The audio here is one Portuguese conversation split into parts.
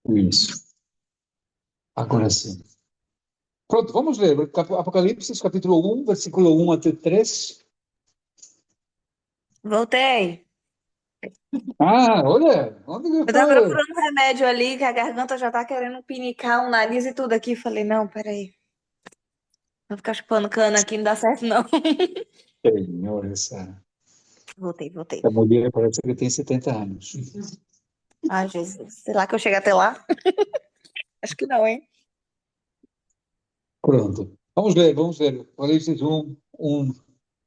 Isso. Agora sim. Pronto, vamos ler. Apocalipse, capítulo 1, versículo 1 até 3. Voltei. Ah, olha, onde que Eu tava foi? procurando um remédio ali, que a garganta já tá querendo pinicar o nariz e tudo aqui. Falei, não, peraí. Vou ficar chupando cana aqui, não dá certo, não. Senhor, essa Voltei. mulher parece que tem 70 anos. Ai, Jesus. Será que eu chego até lá? Acho que não, hein? Pronto. Vamos ler. Apocalipse 1, 1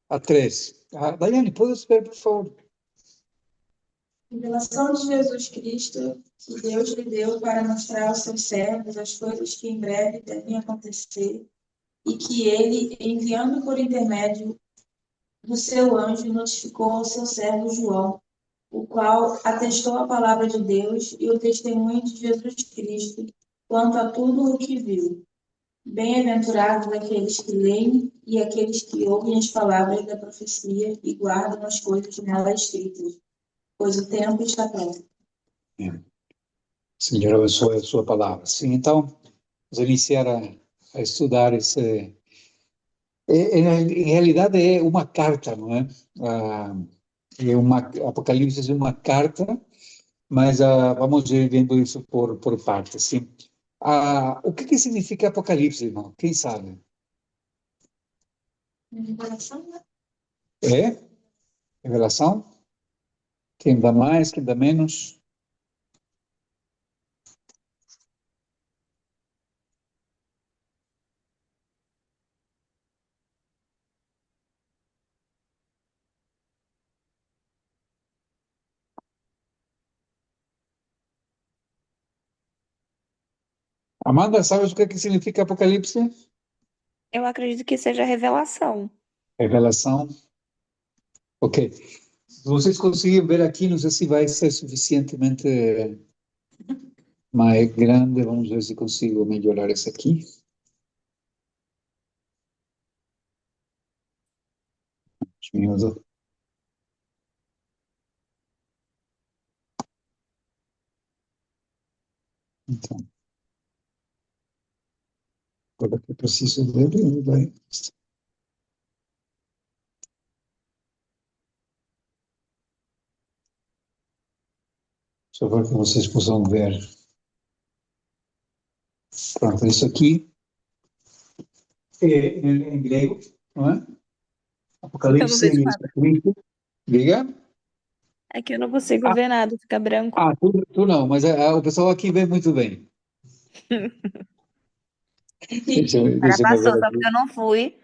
a 3. Daiane, pode esperar, por favor. Revelação de Jesus Cristo, que Deus lhe deu para mostrar aos seus servos as coisas que em breve devem acontecer, e que ele, enviando por intermédio do seu anjo, notificou ao seu servo João, o qual atestou a palavra de Deus e o testemunho de Jesus Cristo, quanto a tudo o que viu. Bem-aventurados aqueles que leem e aqueles que ouvem as palavras da profecia e guardam as coisas nela escritas, pois o tempo está perto. Senhor, abençoe a sua palavra. Sim, então, vamos iniciar a estudar esse. Em realidade, é uma carta, não é? Ah, Apocalipse é uma carta, mas vamos ir vendo isso por partes, sim. O que significa Apocalipse, irmão? Quem sabe? Revelação, né? É? Revelação? Quem dá mais, quem dá menos? Amanda, sabes o que significa Apocalipse? Eu acredito que seja revelação. Revelação. Ok. Se vocês conseguirem ver aqui, não sei se vai ser suficientemente mais grande. Vamos ver se consigo melhorar isso aqui. Minuto. Então, agora que eu preciso ver, ele vai. Só para que vocês possam ver. Pronto, isso aqui é em grego, não é? Eu não Apocalipse vejo e nada. escrito. Diga? É que eu não consigo Ah, ver nada, fica branco. tu não, mas o pessoal aqui vê muito bem. Agora Deixa eu passou, ver só porque aqui. eu não fui.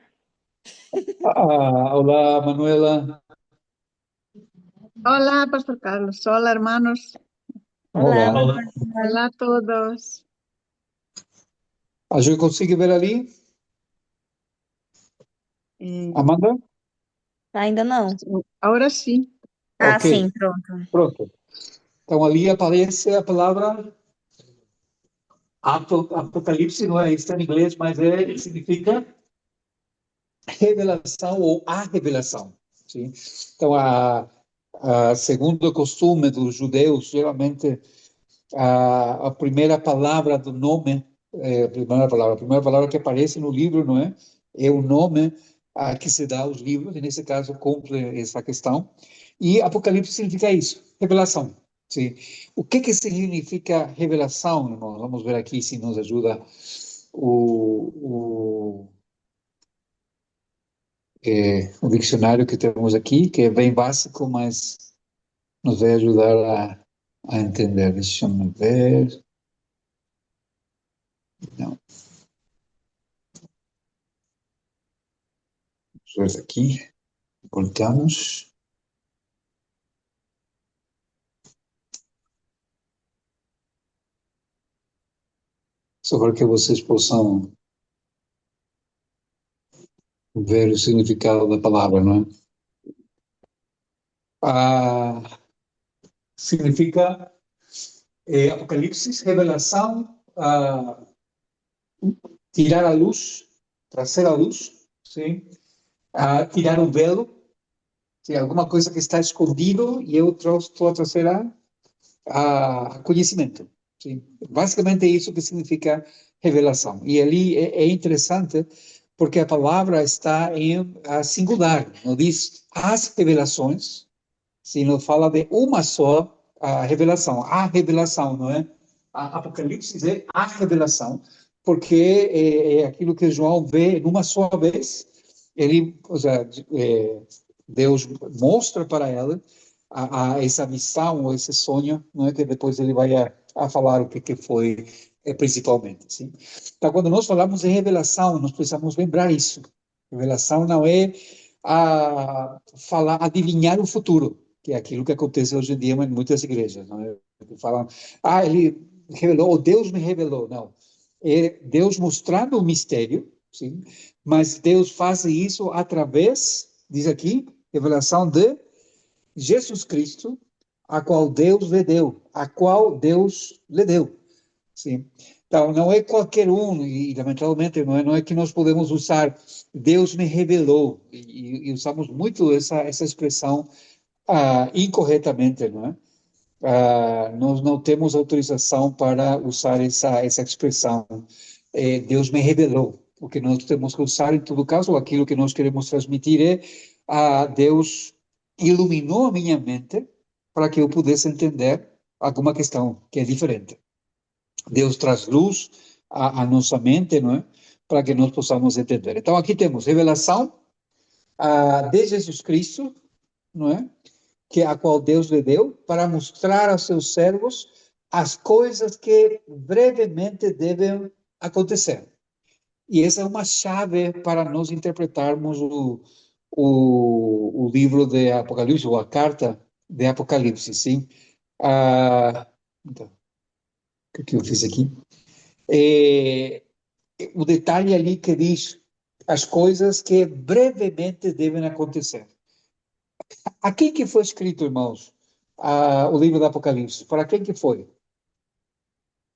Olá, Manuela. Hola, Pastor Carlos. Hola, hermanos. Olá, Olá. Manuela. Hola a todos. A Ju consegue ver ali? Eh, Amanda? Ainda não. Ahora sí. Ah, Ok, sim, pronto. pronto. Então ali aparece a palavra Apocalipse, não é? Está em inglês, mas significa revelação ou a revelação. Sim? Então, segundo o costume dos judeus, geralmente a primeira palavra do nome, a primeira palavra que aparece no livro, não é? É o nome que se dá aos livros, e nesse caso cumpre essa questão. E Apocalipse significa isso, revelação. Sim. O que significa revelação, irmão? Vamos ver aqui se nos ajuda o, o dicionário que temos aqui, que é bem básico, mas nos vai ajudar a entender. Deixa eu ver. Não, vamos ver aqui. Voltamos. Só para que vocês possam ver o significado da palavra, não é? Significa Apocalipse, revelação, tirar a luz, trazer a luz, sim? Tirar o velo, sim? Alguma coisa que está escondido e eu estou a trazer a conhecimento, Sim. Basicamente é isso que significa revelação. E ali é interessante porque a palavra está em singular, não diz as revelações, sino fala de uma só revelação, a revelação, não é? A Apocalipse é a revelação, porque é aquilo que João vê numa só vez, ele, ou seja, Deus mostra para ele essa missão, ou esse sonho, não é? Que depois ele vai a falar o que foi principalmente, sim? Então, quando nós falamos de revelação, nós precisamos lembrar isso. Revelação não é adivinhar o futuro, que é aquilo que acontece hoje em dia em muitas igrejas, não é? Que falam, ele revelou, ou Deus me revelou. Não. É Deus mostrando o mistério, sim? Mas Deus faz isso através, diz aqui, revelação de Jesus Cristo, a qual Deus lhe deu, a qual Deus lhe deu. Sim. Então, não é qualquer um, e lamentavelmente não é que nós podemos usar Deus me revelou, e usamos muito essa expressão incorretamente, não é? Nós não temos autorização para usar essa expressão, Deus me revelou. O que nós temos que usar, em todo caso, aquilo que nós queremos transmitir é Deus iluminou a minha mente para que eu pudesse entender alguma questão que é diferente. Deus traz luz à nossa mente, não é? Para que nós possamos entender. Então, aqui temos revelação de Jesus Cristo, não é? Que a qual Deus lhe deu, para mostrar aos seus servos as coisas que brevemente devem acontecer. E essa é uma chave para nós interpretarmos o livro de Apocalipse, ou a carta de Apocalipse, sim? Então, o que eu fiz aqui? O detalhe ali que diz as coisas que brevemente devem acontecer. A quem que foi escrito, irmãos, o livro do Apocalipse? Para quem que foi?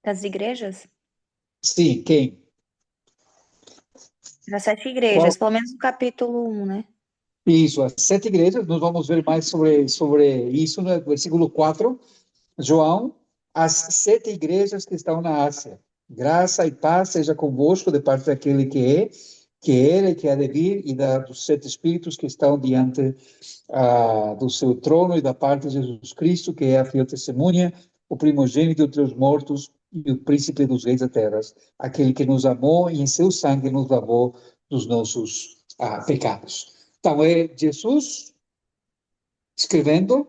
Das igrejas? Sim, quem? Das 7 Qual? igrejas, pelo menos no capítulo 1, né? Isso, as 7 igrejas, nós vamos ver mais sobre isso no versículo 4. João, as 7 igrejas que estão na Ásia. Graça e paz seja convosco de parte daquele que era e que há de vir, e dos 7 espíritos que estão diante do seu trono, e da parte de Jesus Cristo, que é a fiel testemunha, o primogênito entre os mortos e o príncipe dos reis da terra, aquele que nos amou e em seu sangue nos lavou dos nossos pecados. Então, é Jesus escrevendo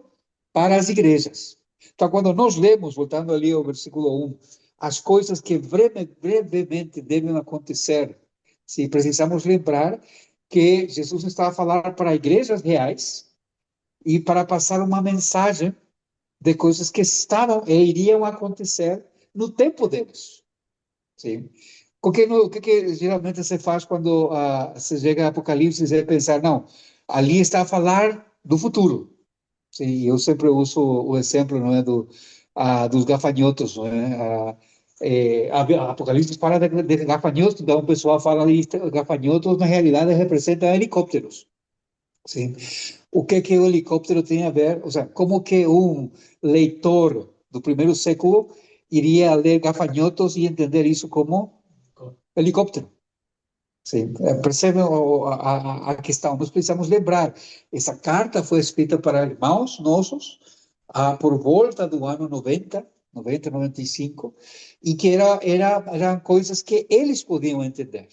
para as igrejas. Então, quando nós lemos, voltando ali ao versículo 1, as coisas que brevemente devem acontecer, se precisamos lembrar que Jesus está a falar para igrejas reais e para passar uma mensagem de coisas que estavam e iriam acontecer no tempo deles. Sim? O que geralmente se faz quando se chega a Apocalipse e pensar, não, ali está a falar do futuro. Sim, eu sempre uso o exemplo, não é, dos gafanhotos, não é? A Apocalipse fala de gafanhotos, então o pessoal fala de gafanhotos, na realidade representam helicópteros. Sim. O que o helicóptero tem a ver? Ou seja, como que um leitor do primeiro século iria ler gafanhotos e entender isso como helicóptero? Sim, percebe a questão? Nós precisamos lembrar, essa carta foi escrita para irmãos nossos por volta do ano 95, e que eram coisas que eles podiam entender.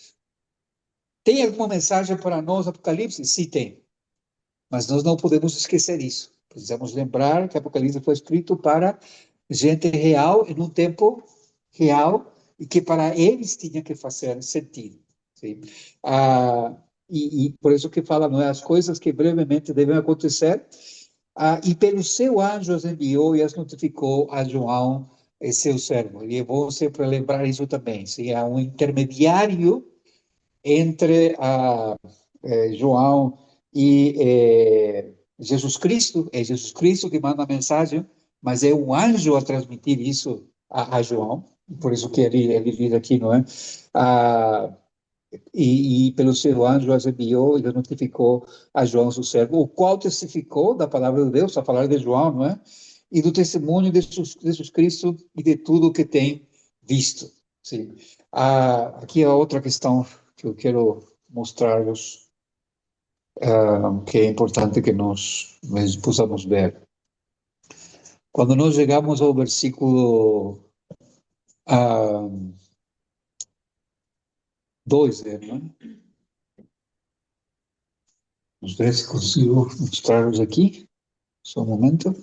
Tem alguma mensagem para nós, Apocalipse? Sim, tem. Mas nós não podemos esquecer isso. Precisamos lembrar que Apocalipse foi escrito para gente real, em um tempo real, e que para eles tinha que fazer sentido. Sim? E por isso que fala, não é, as coisas que brevemente devem acontecer, e pelo seu anjo as enviou e as notificou a João, seu servo. E é bom sempre lembrar isso também. Sim? Há um intermediário entre João e Jesus Cristo. É Jesus Cristo que manda a mensagem, mas é um anjo a transmitir isso a João. Por isso que ele diz aqui, não é? E pelo seu anjo as enviou e notificou a João, seu servo, o qual testificou da palavra de Deus, a palavra de João, não é? e do testemunho de Jesus Cristo e de tudo que tem visto. Sim. Aqui a outra questão que eu quero mostrar-vos, que é importante que nós possamos ver. Quando nós chegamos ao versículo 2, não é? Vamos ver se consigo mostrar-vos aqui. Só um momento.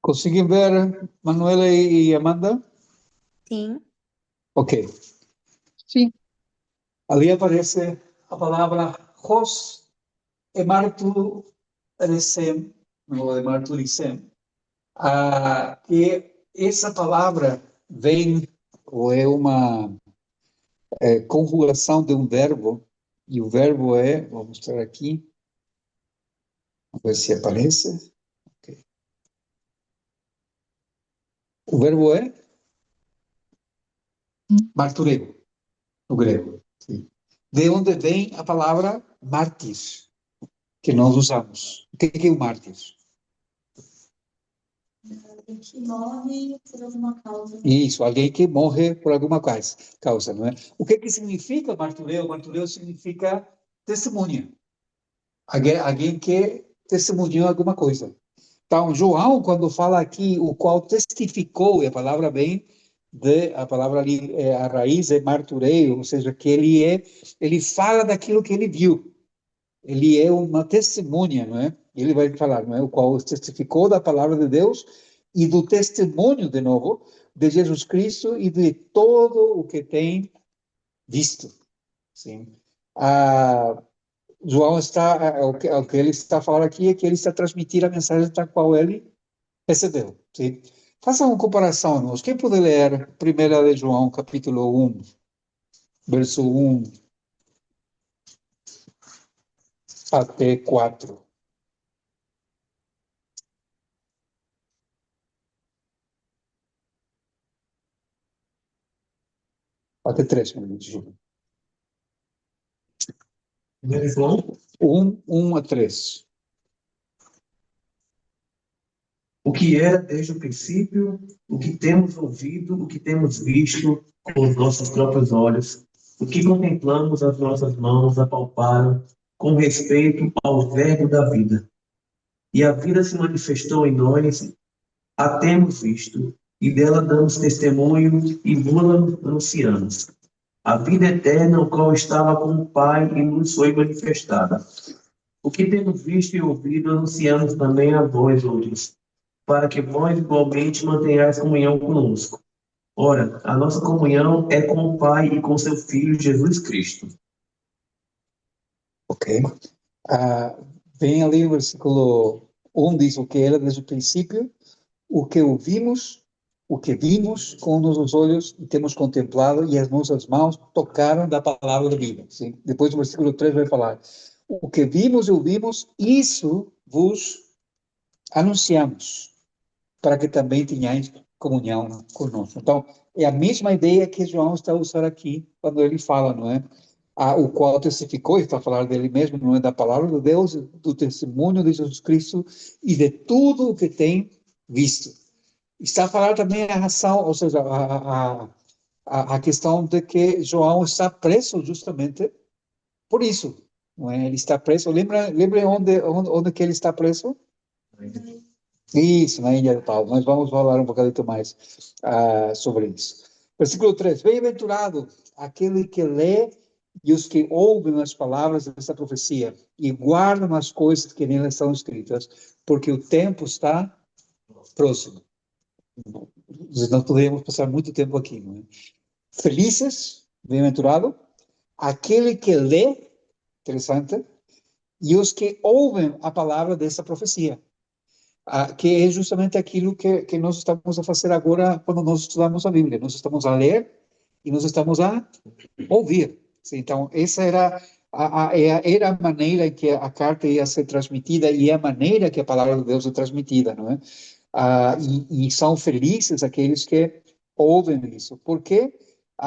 Conseguem ver, Manuela e Amanda? Sim. Ok. Sim. Ali aparece a palavra Hos Emartulisem, ou Emartulisem, que essa palavra vem, ou é uma conjugação de um verbo, e o verbo é, vou mostrar aqui, vamos ver se aparece. Okay. O verbo é martureu, no grego. Sim. De onde vem a palavra mártir, que nós usamos. O que é o mártir? Alguém que morre por alguma causa. Isso, alguém que morre por alguma causa, não é? O que significa martureu? Martureu significa testemunha. Alguém que testemunhou alguma coisa. Então, João, quando fala aqui, o qual testificou, e a palavra vem a palavra ali, a raiz é martureio, ou seja, que ele fala daquilo que ele viu. Ele é uma testemunha, não é? Ele vai falar, não é? O qual testificou da palavra de Deus e do testemunho, de novo, de Jesus Cristo e de todo o que tem visto. Sim. João o que ele está falando aqui é que ele está transmitindo a mensagem da qual ele recebeu. Sim. Faça uma comparação, irmãos. Quem pode ler 1 de João, capítulo 1, verso 1 até 4. Até 3, desculpa. 1 a 3. O que era desde o princípio, o que temos ouvido, o que temos visto com os nossos próprios olhos, o que contemplamos as nossas mãos apalparam com respeito ao verbo da vida. E a vida se manifestou em nós, a temos visto, e dela damos testemunho e nula anunciamos. A vida eterna, o qual estava com o Pai e nos foi manifestada. O que temos visto e ouvido, anunciamos também a vós outros, para que vós igualmente mantenhais comunhão conosco. Ora, a nossa comunhão é com o Pai e com seu Filho Jesus Cristo. Ok. Vem ali no versículo 1, diz o que era desde o princípio, o que ouvimos, o que vimos com os nossos olhos e temos contemplado, e as nossas mãos tocaram da palavra da vida. Sim? Depois o versículo 3 vai falar, o que vimos e ouvimos, isso vos anunciamos, para que também tenhais comunhão conosco. Então, é a mesma ideia que João está usando aqui, quando ele fala, não é? O qual testificou, está falando dele mesmo, não é? Da palavra de Deus, do testemunho de Jesus Cristo e de tudo o que tem visto. Está a falar também a razão, ou seja, a questão de que João está preso justamente por isso. Não é? Ele está preso. Lembra onde que ele está preso? Isso, na ilha de Paulo. Nós vamos falar um bocadinho mais sobre isso. Versículo 3. Bem-aventurado aquele que lê e os que ouvem as palavras dessa profecia e guardam as coisas que nelas estão escritas, porque o tempo está próximo. Nós poderíamos passar muito tempo aqui, não é? Felizes, bem-aventurado, aquele que lê, interessante, e os que ouvem a palavra dessa profecia, que é justamente aquilo que nós estamos a fazer agora quando nós estudamos a Bíblia. Nós estamos a ler e nós estamos a ouvir. Então, essa era a maneira em que a carta ia ser transmitida e é a maneira que a palavra de Deus é transmitida, não é? E são felizes aqueles que ouvem isso, porque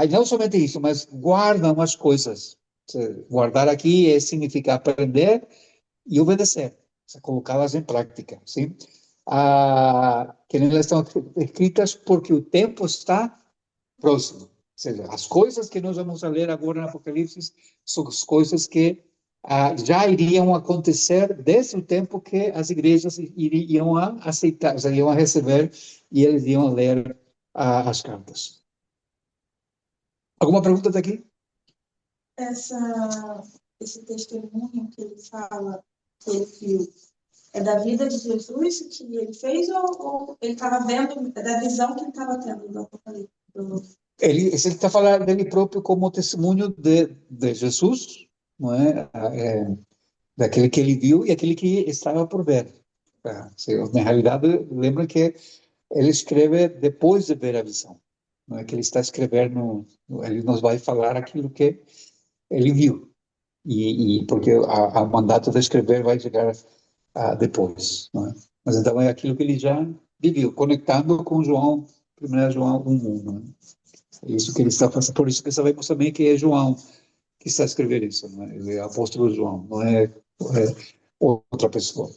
não somente isso, mas guardam as coisas. Guardar aqui significa aprender e obedecer, colocá-las em prática, sim? Que elas estão escritas porque o tempo está próximo. Ou seja, as coisas que nós vamos ler agora no Apocalipse são as coisas que já iriam acontecer desde o tempo que as igrejas iriam a aceitar, iriam a receber e eles iam ler as cartas. Alguma pergunta daqui? Esse testemunho que ele fala, que ele viu, é da vida de Jesus que ele fez ou ele estava vendo, é da visão que ele estava tendo do Apocalipse? Ele está falando dele próprio como testemunho de Jesus, não é? Daquele que ele viu e aquele que estava por ver. Na realidade, lembra que ele escreve depois de ver a visão. Não é que ele está escrevendo, ele nos vai falar aquilo que ele viu. E porque o mandato de escrever vai chegar depois. Não é? Mas então é aquilo que ele já viveu, conectando com João, 1 João 1:1. Não é? É isso que ele está fazendo. Por isso que sabemos também que é João que está escrevendo isso. Não é? Ele é o apóstolo João, não é outra pessoa.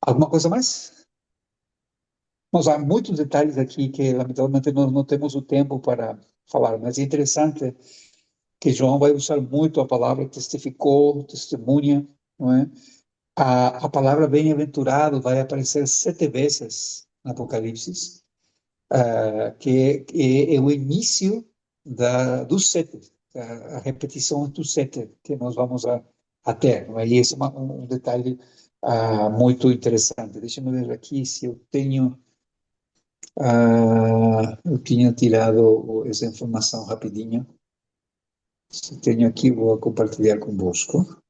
Alguma coisa mais? Mas há muitos detalhes aqui que, lamentavelmente, nós não temos o tempo para falar, mas é interessante que João vai usar muito a palavra testificou, testemunha, não é? A palavra bem-aventurado vai aparecer 7 vezes no Apocalipse, que é o início dos 7, a repetição dos 7 que nós vamos a ter, não é? E esse é um detalhe muito interessante. Deixa-me ver aqui se eu tenho... eu tinha tirado essa informação rapidinho. Se tenho aqui, vou compartilhar convosco.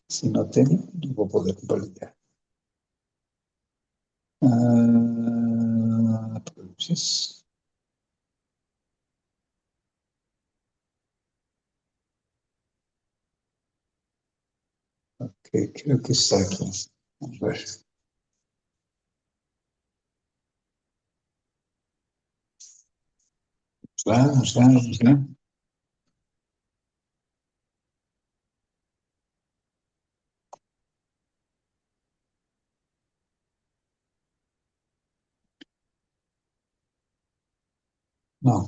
Se não tenho, não vou poder compartilhar. Ok, creo que está aqui. Vamos ver. Vamos lá, vamos lá.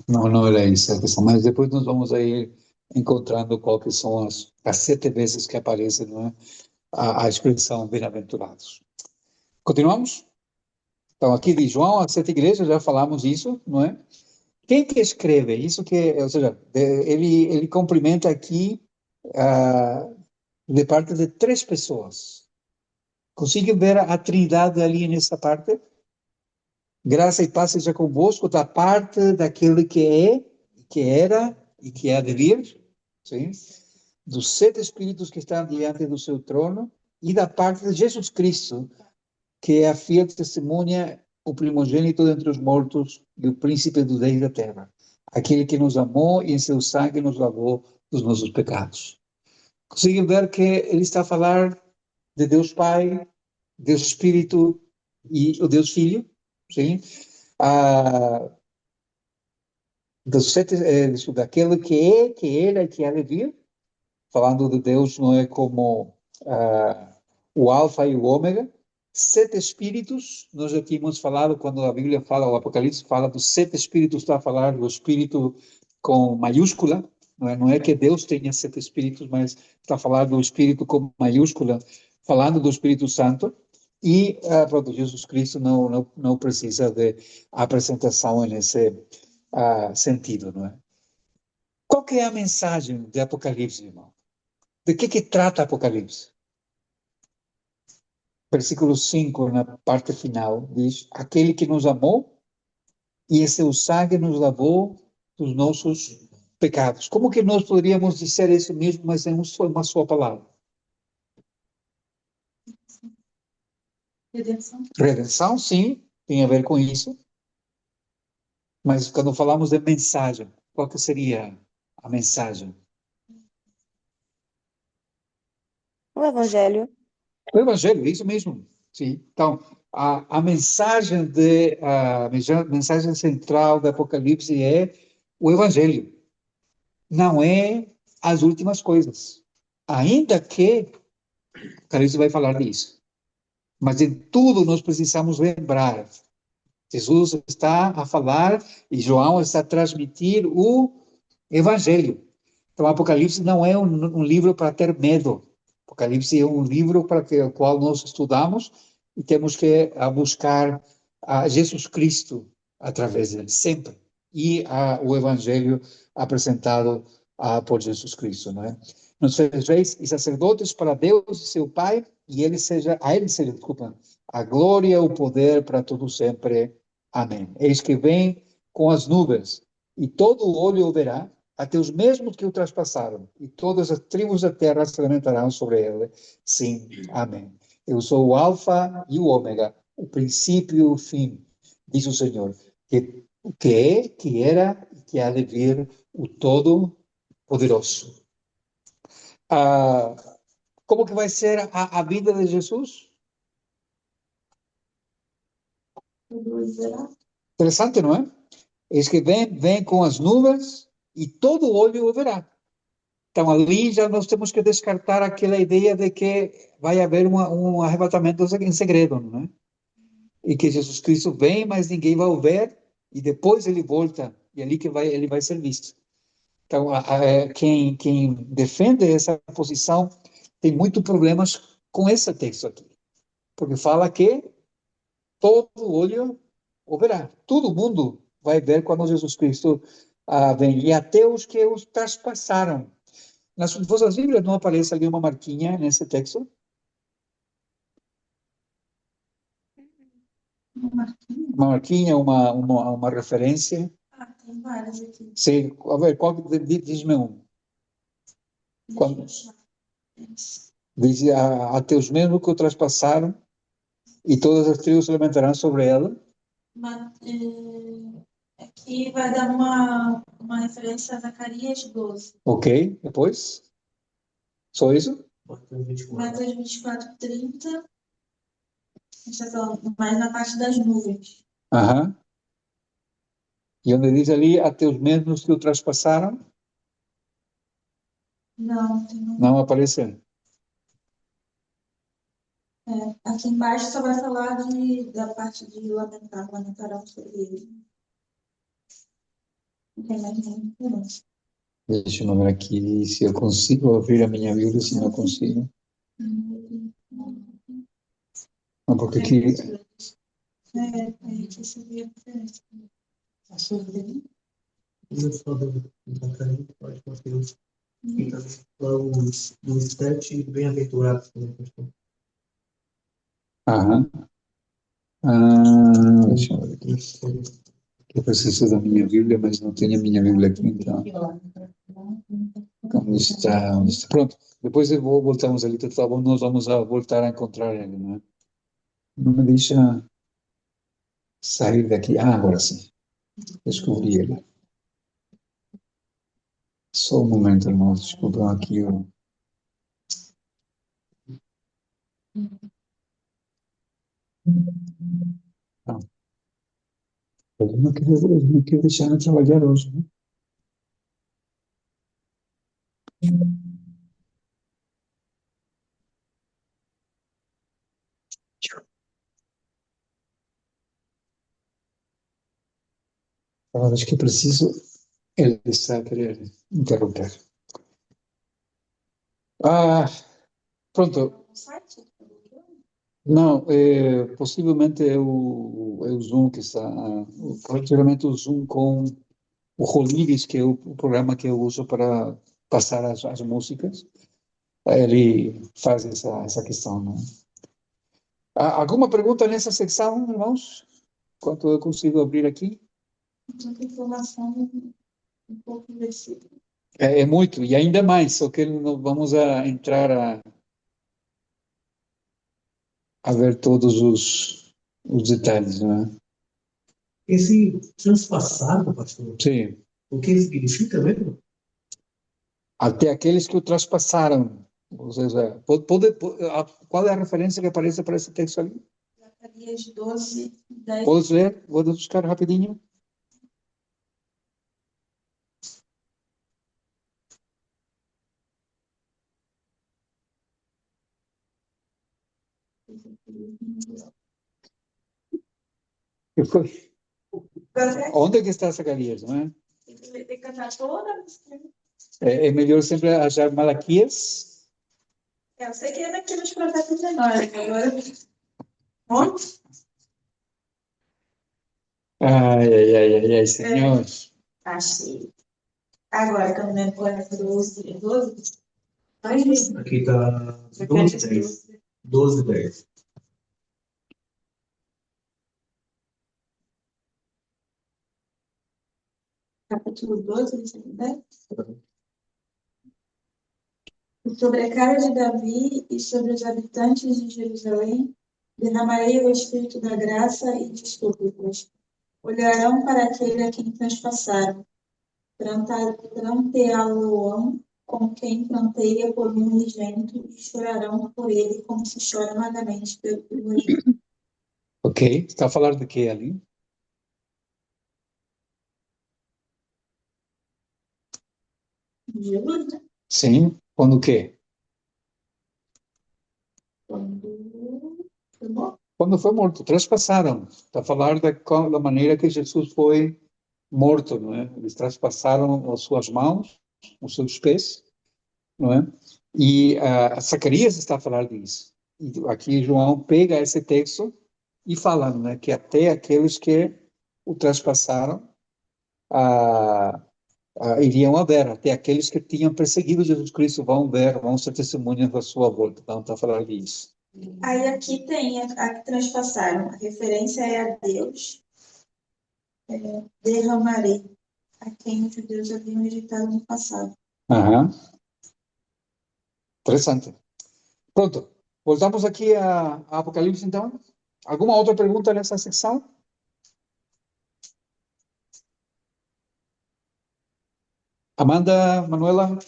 Não era isso a questão, mas depois nós vamos aí encontrando qual que são as 7 vezes que aparece, não é? A expressão bem-aventurados. Continuamos? Então, aqui de João, as 7 igrejas, já falamos isso, não é? Quem que escreve? Isso que, ou seja, ele cumprimenta aqui de parte de 3 pessoas. Conseguem ver a trindade ali nessa parte? Graça e paz seja convosco da parte daquele que é, que era e que há de vir, sim? Dos 7 espíritos que estão diante do seu trono e da parte de Jesus Cristo, que é a fiel testemunha, o primogênito dentre os mortos e o príncipe dos reis da terra, aquele que nos amou e em seu sangue nos lavou dos nossos pecados. Conseguem ver que ele está a falar de Deus Pai, Deus Espírito e o Deus Filho, sim? Daquele que é, que era e que há de vir, falando de Deus não é como o alfa e o ômega. 7 espíritos, nós já tínhamos falado, quando a Bíblia fala, o Apocalipse fala dos 7 espíritos, está a falar do espírito com maiúscula, não é que Deus tenha 7 espíritos, mas está a falar do espírito com maiúscula, falando do Espírito Santo, e pronto, Jesus Cristo não precisa de apresentação nesse sentido, não é? Qual que é a mensagem de Apocalipse, irmão? De que trata Apocalipse? Versículo 5, na parte final, diz: aquele que nos amou e em seu sangue nos lavou dos nossos pecados. Como que nós poderíamos dizer isso mesmo, mas em uma só palavra? Redenção. Redenção, sim, tem a ver com isso. Mas quando falamos de mensagem, qual que seria a mensagem? O Evangelho. O Evangelho, isso mesmo. Sim. Então, a mensagem central do Apocalipse é o Evangelho, não é as últimas coisas. Ainda que o Apocalipse vai falar disso. Mas em tudo nós precisamos lembrar. Jesus está a falar e João está a transmitir o Evangelho. Então, o Apocalipse não é um livro para ter medo. Apocalipse é um livro para o qual nós estudamos e temos que buscar a Jesus Cristo através dele, sempre. E o Evangelho apresentado por Jesus Cristo, não é? Nos fez reis e sacerdotes para Deus e seu Pai, e a ele seja, desculpa, a glória, o poder para todo sempre. Amém. Eis que vem com as nuvens, e todo olho o verá, até os mesmos que o traspassaram, e todas as tribos da terra se lamentarão sobre ele. Sim, amém. Eu sou o Alfa e o Ômega, o princípio e o fim, diz o Senhor, que é, que era e que há de vir o Todo-Poderoso. Como que vai ser a vida de Jesus? Interessante, não é? Eis que vem com as nuvens e todo olho o verá. Então, ali já nós temos que descartar aquela ideia de que vai haver um arrebatamento em segredo, não é? E que Jesus Cristo vem, mas ninguém vai o ver, e depois ele volta, e ali que ele vai ser visto. Então, quem defende essa posição tem muitos problemas com esse texto aqui, porque fala que todo olho o verá, todo mundo vai ver quando Jesus Cristo vem, e até os que os traspassaram. Nas vossas Bíblias não aparece ali uma marquinha nesse texto? Uma marquinha, uma referência? Tem várias aqui. Sei, a ver, diz-me um. Quando, diz, até os mesmos que o traspassaram, e todas as tribos se lamentarão sobre ela. Aqui vai dar uma referência a Zacarias 12. Ok, depois? Só isso? Mateus 24, 30. A gente está falando mais na parte das nuvens. Aham. E onde diz ali, até os mesmos que o traspassaram, Não, não aparece. aqui embaixo só vai falar da parte de lamentarão sobre ele. Não tem mais nenhuma diferença. Deixa eu ver aqui se eu consigo abrir a minha Bíblia, se não consigo. Não, porque aqui... Aqui você vê a diferença. A sua vida. Não só do Zacarias, pode conseguir. E também os 7 bem-aventurados também, pastor. Aham. Deixa eu ver aqui. Eu preciso da minha Bíblia, mas não tenho a minha Bíblia aqui, então. Onde está? Onde está? Pronto, depois voltamos ali, tá bom? Nós vamos voltar a encontrar ele, não é? Não me deixa sair daqui. Agora sim. Descobri ele. Só um momento, irmãos. Desculpem aqui o... Não. Ele não quer deixar eu trabalhar hoje, né? Agora acho que preciso... Ele está a querer interromper. Pronto. O site? Não, possivelmente é o Zoom que está... Geralmente o Zoom com o Roliris, que é o programa que eu uso para passar as músicas. Ele faz essa questão, né? Alguma pergunta nessa secção, irmãos? Enquanto eu consigo abrir aqui? Muita informação, um pouco versículo. É muito, e ainda mais, só que não vamos entrar a ver todos os detalhes, não é? Esse transpassado, pastor, Sim. o que significa mesmo? Até aqueles que o traspassaram. Ou seja, qual é a referência que aparece para esse texto ali? Zacarias 12, 10. Podes ler? Vou buscar rapidinho. Que foi? Onde que está Zacarias, não é? Tem que cantar toda a música. É melhor sempre achar Malaquias. Eu sei que é daqueles profetas menores, agora. Onde? Ai, Senhor. Achei. Agora, que eu não lembro qual é 12, 12? Ai, gente. Aqui está 12, 10. 12, 10. Capítulo 12, né? Sobre a casa de Davi e sobre os habitantes de Jerusalém, derramarei o espírito da graça e de súplicas. Olharão para aquele a quem transpassaram, pranteá-lo-ão com quem pranteia por um unigênito, e chorarão por ele como se chora amargamente pelo primogênito. Ok. Está a falar de quê ali? Jesus, né? Sim. Quando o quê? Quando foi morto. Quando foi morto. Traspassaram. Está a falar da maneira que Jesus foi morto, não é? Eles traspassaram as suas mãos, os seus pés, não é? E Zacarias está a falar disso. E aqui João pega esse texto e fala, né, que até aqueles que o traspassaram iriam a ver, até aqueles que tinham perseguido Jesus Cristo vão ver, vão ser testemunhas da sua volta. Então está a falar disso. Aí aqui tem a que transpassaram. A referência é a Deus. Derramarei a quem os judeus haviam rejeitado no passado. Aham. Interessante. Pronto. Voltamos aqui a Apocalipse, então. Alguma outra pergunta nessa secção? Amanda, Manuela,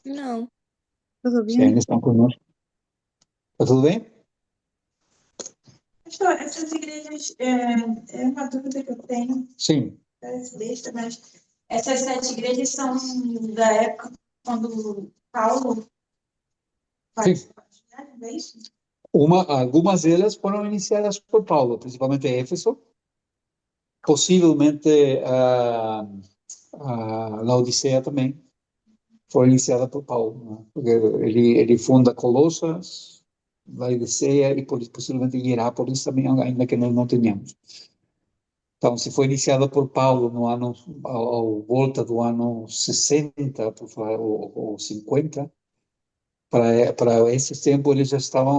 Não. Tudo se ainda bem? estão conosco. Está tudo bem? Pastor, essas igrejas, é uma dúvida que eu tenho, Sim. parece besta, mas essas 7 igrejas são da época quando Paulo Sim. não é isso? Algumas delas foram iniciadas por Paulo, principalmente Éfeso, possivelmente a Laodiceia também foi iniciada por Paulo, né? Porque ele funda Colossas, Laodiceia e possivelmente Hierápolis também, ainda que nós não tenhamos. Então, se foi iniciada por Paulo no ano, ao volta do ano 60, por falar, ou 50, para esse tempo eles já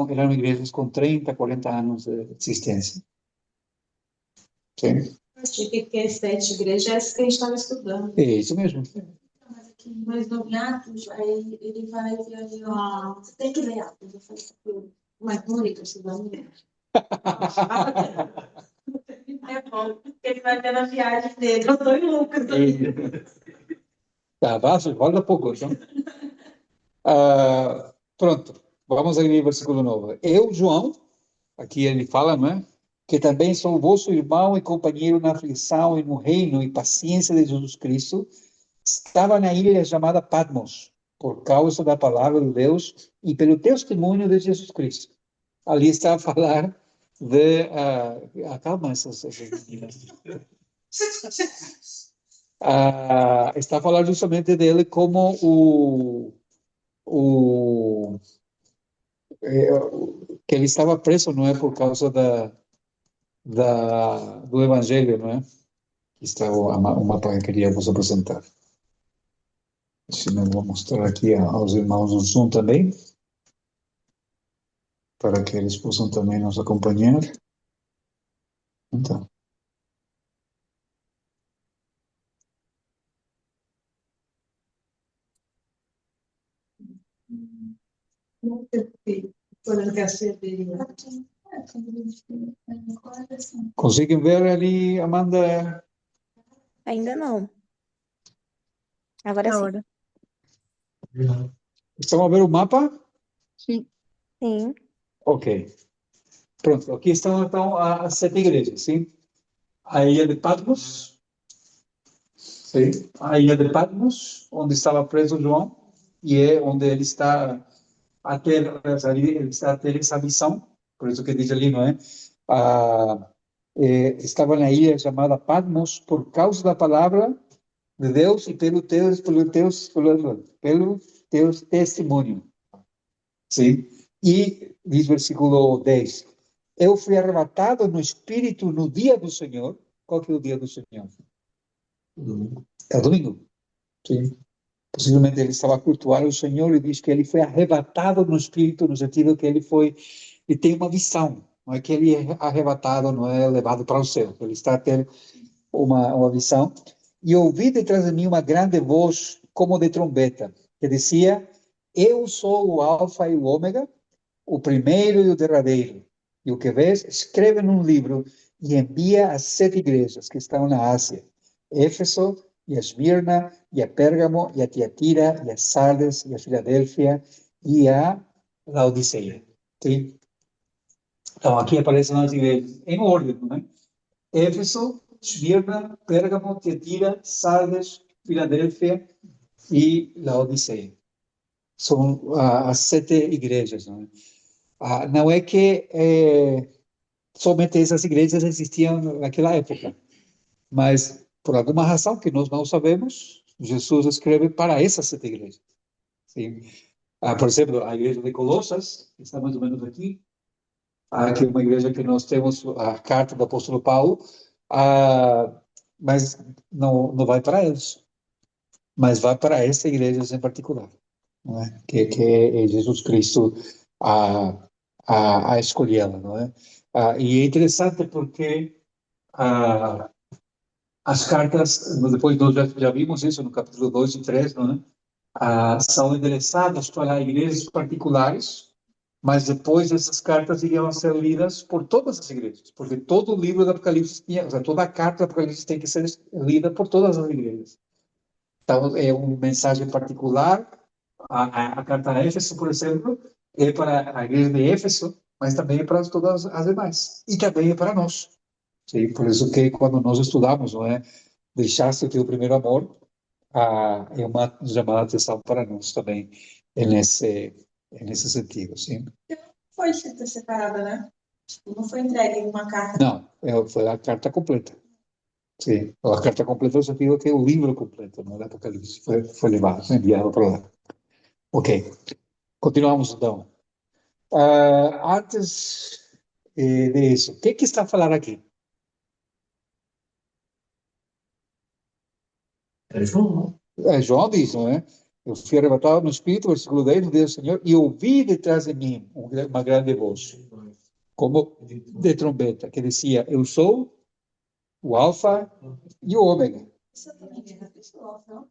eram igrejas com 30, 40 anos de existência. Sim, Achei que é 7 igrejas que a gente estava estudando. é isso mesmo. Mas aqui em Atos, aí ele vai ver ali, ó, você tem que ler Atos. Eu falei, mas não li, tô estudando mesmo. É bom, porque ele vai ver na viagem dele. Eu tô em Lucas. Tá, volta pouco, então. Pronto, vamos aí no versículo 9. Eu, João, aqui ele fala, não é? Que também sou vosso irmão e companheiro na aflição e no reino e paciência de Jesus Cristo, estava na ilha chamada Patmos, por causa da palavra de Deus e pelo testemunho de Jesus Cristo. Ali está a falar de... acalma essas meninas. Está a falar justamente dele como que ele estava preso, não é por causa do Evangelho, não é? Está o mapa que queríamos apresentar. Se não, vou mostrar aqui aos irmãos do Zoom também, para que eles possam também nos acompanhar. Então, Não sei porque, quando eu quero ser dele. Conseguem ver ali, Amanda? Ainda não. Agora sim. Ahora. Estão a ver o mapa? Sí. Sim. Ok. Pronto, aqui estão então as 7 igrejas, sim? A ilha de Patmos, sim? A ilha de Patmos, onde estava preso João, e é onde ele está a ter, ele está a ter essa missão, por isso que diz ali, não é? Ah, estava na ilha chamada Patmos por causa da palavra de Deus e pelo teu testemunho, sim? E diz versículo 10, eu fui arrebatado no Espírito no dia do Senhor. Qual que é o dia do Senhor? É o domingo, sim? Possivelmente ele estava a cultuar o Senhor e diz que ele foi arrebatado no Espírito, no sentido que ele foi, e tem uma visão, não é que ele é arrebatado, não é levado para o céu, ele está a ter uma visão, e ouvi detrás de mim uma grande voz, como de trombeta, que dizia, eu sou o Alfa e o Ômega, o primeiro e o derradeiro. E o que vês, escreve num livro e envia às 7 igrejas que estão na Ásia: Éfeso, e a Esmirna, e a Pérgamo, e a Tiatira, e a Sardes, e a Filadélfia, e a Laodiceia. Sim? Então, aqui aparecem as igrejas em ordem, não é? Éfeso, Esmirna, Pérgamo, Tiatira, Sardes, Filadélfia e Laodiceia. São as 7 igrejas, não é? Não é que somente essas igrejas existiam naquela época, mas por alguma razão que nós não sabemos, Jesus escreve para essas 7 igrejas. Sim? Por exemplo, a igreja de Colossas, que está mais ou menos aqui, que é uma igreja que nós temos a carta do apóstolo Paulo, mas não vai para eles, mas vai para essa igreja em particular, não é? Que é Jesus Cristo a escolhê-la, não é? E é interessante porque as cartas, depois nós já vimos isso no capítulo 2 e 3, não é? São endereçadas para igrejas particulares, mas depois essas cartas iriam ser lidas por todas as igrejas, porque todo o livro do Apocalipse tinha, ou seja, toda a carta do Apocalipse tem que ser lida por todas as igrejas. Então, é uma mensagem particular. A carta a Éfeso, por exemplo, é para a igreja de Éfeso, mas também é para todas as demais. E também é para nós. Sim, por isso que quando nós estudamos, não é? Deixaste o teu primeiro amor, é uma chamada de atenção para nós também, nesse sentido, sim. Foi escrita separada, né? Tipo, não foi entregue em uma carta. Não, foi a carta completa. Sim, a carta completa no sentido que é o livro completo, não é? Do Apocalipse. Foi levado, enviado para lá. Ok, continuamos então. Antes disso, o que está a falar aqui? É João. João diz, não é? Eu fui arrebatado no Espírito, versículo 10, diz o Senhor, e ouvi detrás de mim uma grande voz, como de trombeta, que dizia, eu sou o Alfa e o Ômega. Isso também é da pessoa, não?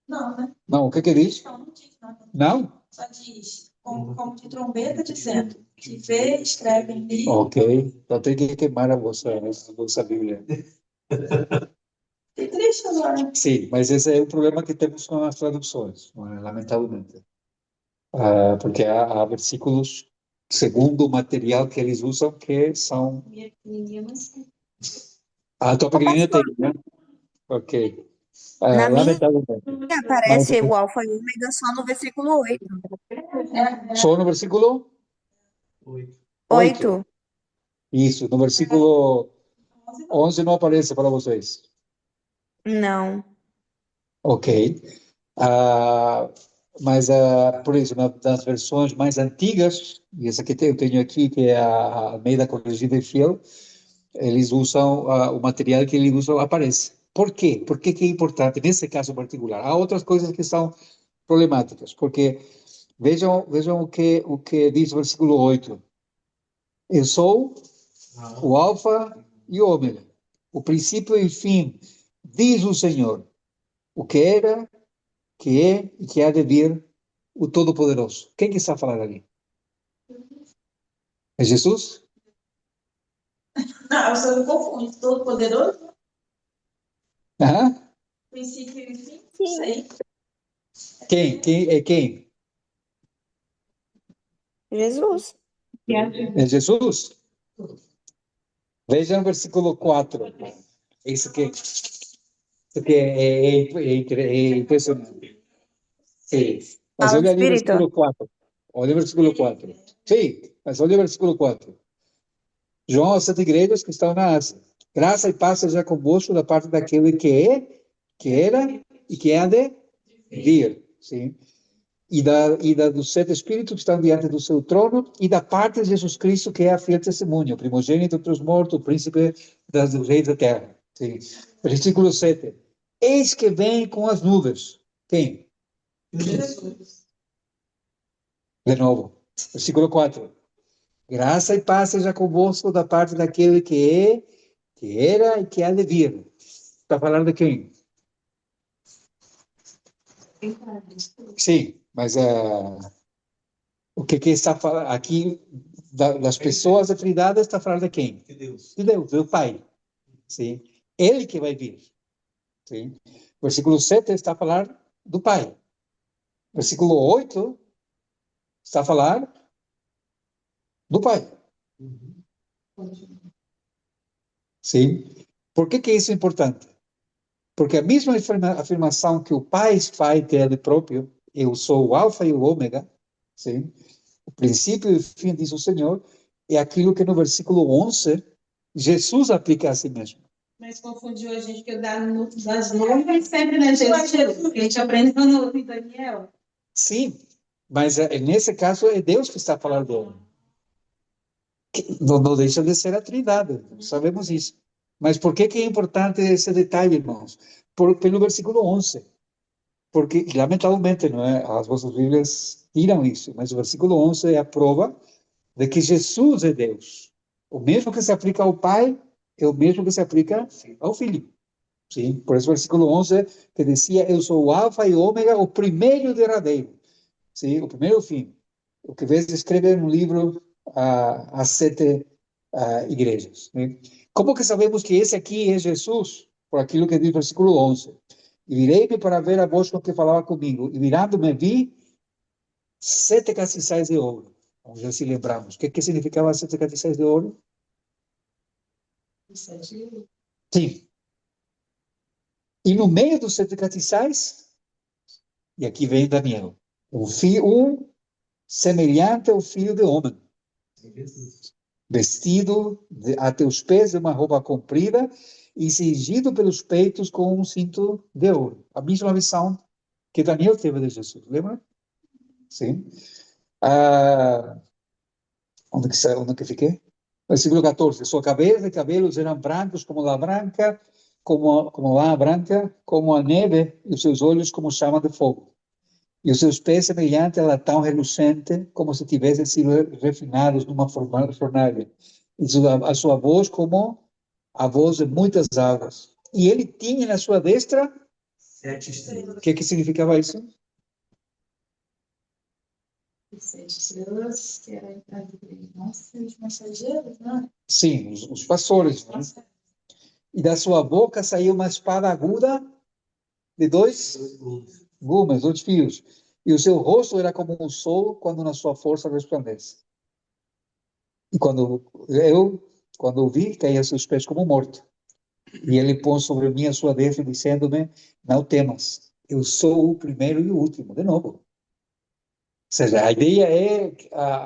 Não, né? Não, o que diz? Não, não diz nada. Não? Só diz, como de trombeta dizendo, que vê, escreve em livro. Ok, então tem que queimar a vossa Bíblia. Que triste agora. Sim, mas esse é o problema que temos com as traduções, não é? Lamentavelmente. Porque há versículos, segundo o material que eles usam, que são... Minha pequenininha, mas A tua pequenininha tem, né? Ok. Na minha Lamentavelmente. Mas, aparece o alfa e o ômega só no versículo 8. só no versículo 8. 8. Isso, no versículo 11 não aparece para vocês. Não. Ok. Mas, por isso, nas versões mais antigas, e essa que eu tenho aqui, que é a Almeida Corrigida e Fiel, eles usam, o material que eles usam aparece. Por quê? Por que é importante nesse caso particular? Há outras coisas que são problemáticas, porque vejam o que diz o versículo 8. Eu sou o Alfa e o Ômega, o princípio e o fim, diz o Senhor, o que era, que é e que há de vir, o Todo-Poderoso. Quem que está a falar ali? É Jesus? Não, você não confunde. Todo poderoso, Aham. princípio e fim. Sim. Isso aí. Quem? Quem é quem? Jesus. É Jesus? Veja no versículo 4. Isso aqui é impressionante. Sim. Mas Fala do olha ali o Espírito. versículo 4. Olha o versículo 4. Sim, mas olha o versículo 4. João aos 7 igrejas que estão na Ásia. Graça e paz seja convosco da parte daquele que é, que era e que há de vir. Sim. E dos 7 espíritos que estão diante do seu trono, e da parte de Jesus Cristo, que é a fiel testemunha, o primogênito dos mortos, o príncipe dos reis da terra. Sim. Versículo 7. Eis que vem com as nuvens. Quem? Jesus. De novo. Versículo 4. Graça e paz seja convosco da parte daquele que é, que era e que há de vir. Está falando de quem? Sim, mas o que está falando aqui das pessoas da Trindade está falando de quem? De Deus. De Deus, do Pai. Sim. Ele que vai vir. Sim. Versículo 7 está a falar do Pai. Versículo 8 está a falar do Pai. Sim. Por que isso é importante? Porque a mesma afirmação que o Pai faz dele próprio, eu sou o Alfa e o Ômega, sim? O princípio e o fim, diz o Senhor, é aquilo que no versículo 11, Jesus aplica a si mesmo. Mas confundiu a gente que das nuvens sempre, né, Jesus? Porque a gente aprende no Daniel. Sim, mas nesse caso é Deus que está falando. Não deixa de ser a Trindade, sabemos isso. Mas por que é importante esse detalhe, irmãos? Pelo versículo 11. Porque, lamentavelmente, não é? As vossas Bíblias tiram isso, mas o versículo 11 é a prova de que Jesus é Deus. O mesmo que se aplica ao Pai é o mesmo que se aplica ao Filho. Sim? Por isso o versículo 11 que dizia, eu sou o Alfa e o Ômega, o primeiro e o derradeiro. Sim? O primeiro e o fim. O que vezes escreve no livro às 7 igrejas. Né? Como que sabemos que esse aqui é Jesus? Por aquilo que diz o versículo 11. E virei-me para ver a voz com que falava comigo. E virando-me vi 7 castiçais de ouro. Vamos ver se lembramos. O que significava 7 castiçais de ouro? Sim. E no meio dos 7 castiçais, e aqui vem Daniel, um semelhante ao filho de homem, vestido até os pés de uma roupa comprida e cingido pelos peitos com um cinto de ouro. A mesma visão que Daniel teve de Jesus, lembra? Sim. Onde que fiquei? Versículo 14. Sua cabeça e cabelos eram brancos como lã branca, como lã branca, como a neve, e os seus olhos como chama de fogo. E os seus pés semelhantes a latão relucente, como se tivessem sido refinados numa fornalha. E a sua voz como a voz de muitas águas. E ele tinha na sua destra... 7 estrelas. O que significava isso? 7 estrelas, que era a entrada da igreja. Nossa, os mensageiros, né? Sim, os pastores. Né? E da sua boca saiu uma espada aguda de 2 gumes, 2 fios. E o seu rosto era como um sol quando na sua força resplandece. E quando o vi, caí a seus pés como morto. E ele pôs sobre mim a sua destra, dizendo-me, não temas, eu sou o primeiro e o último, de novo. Ou seja, a ideia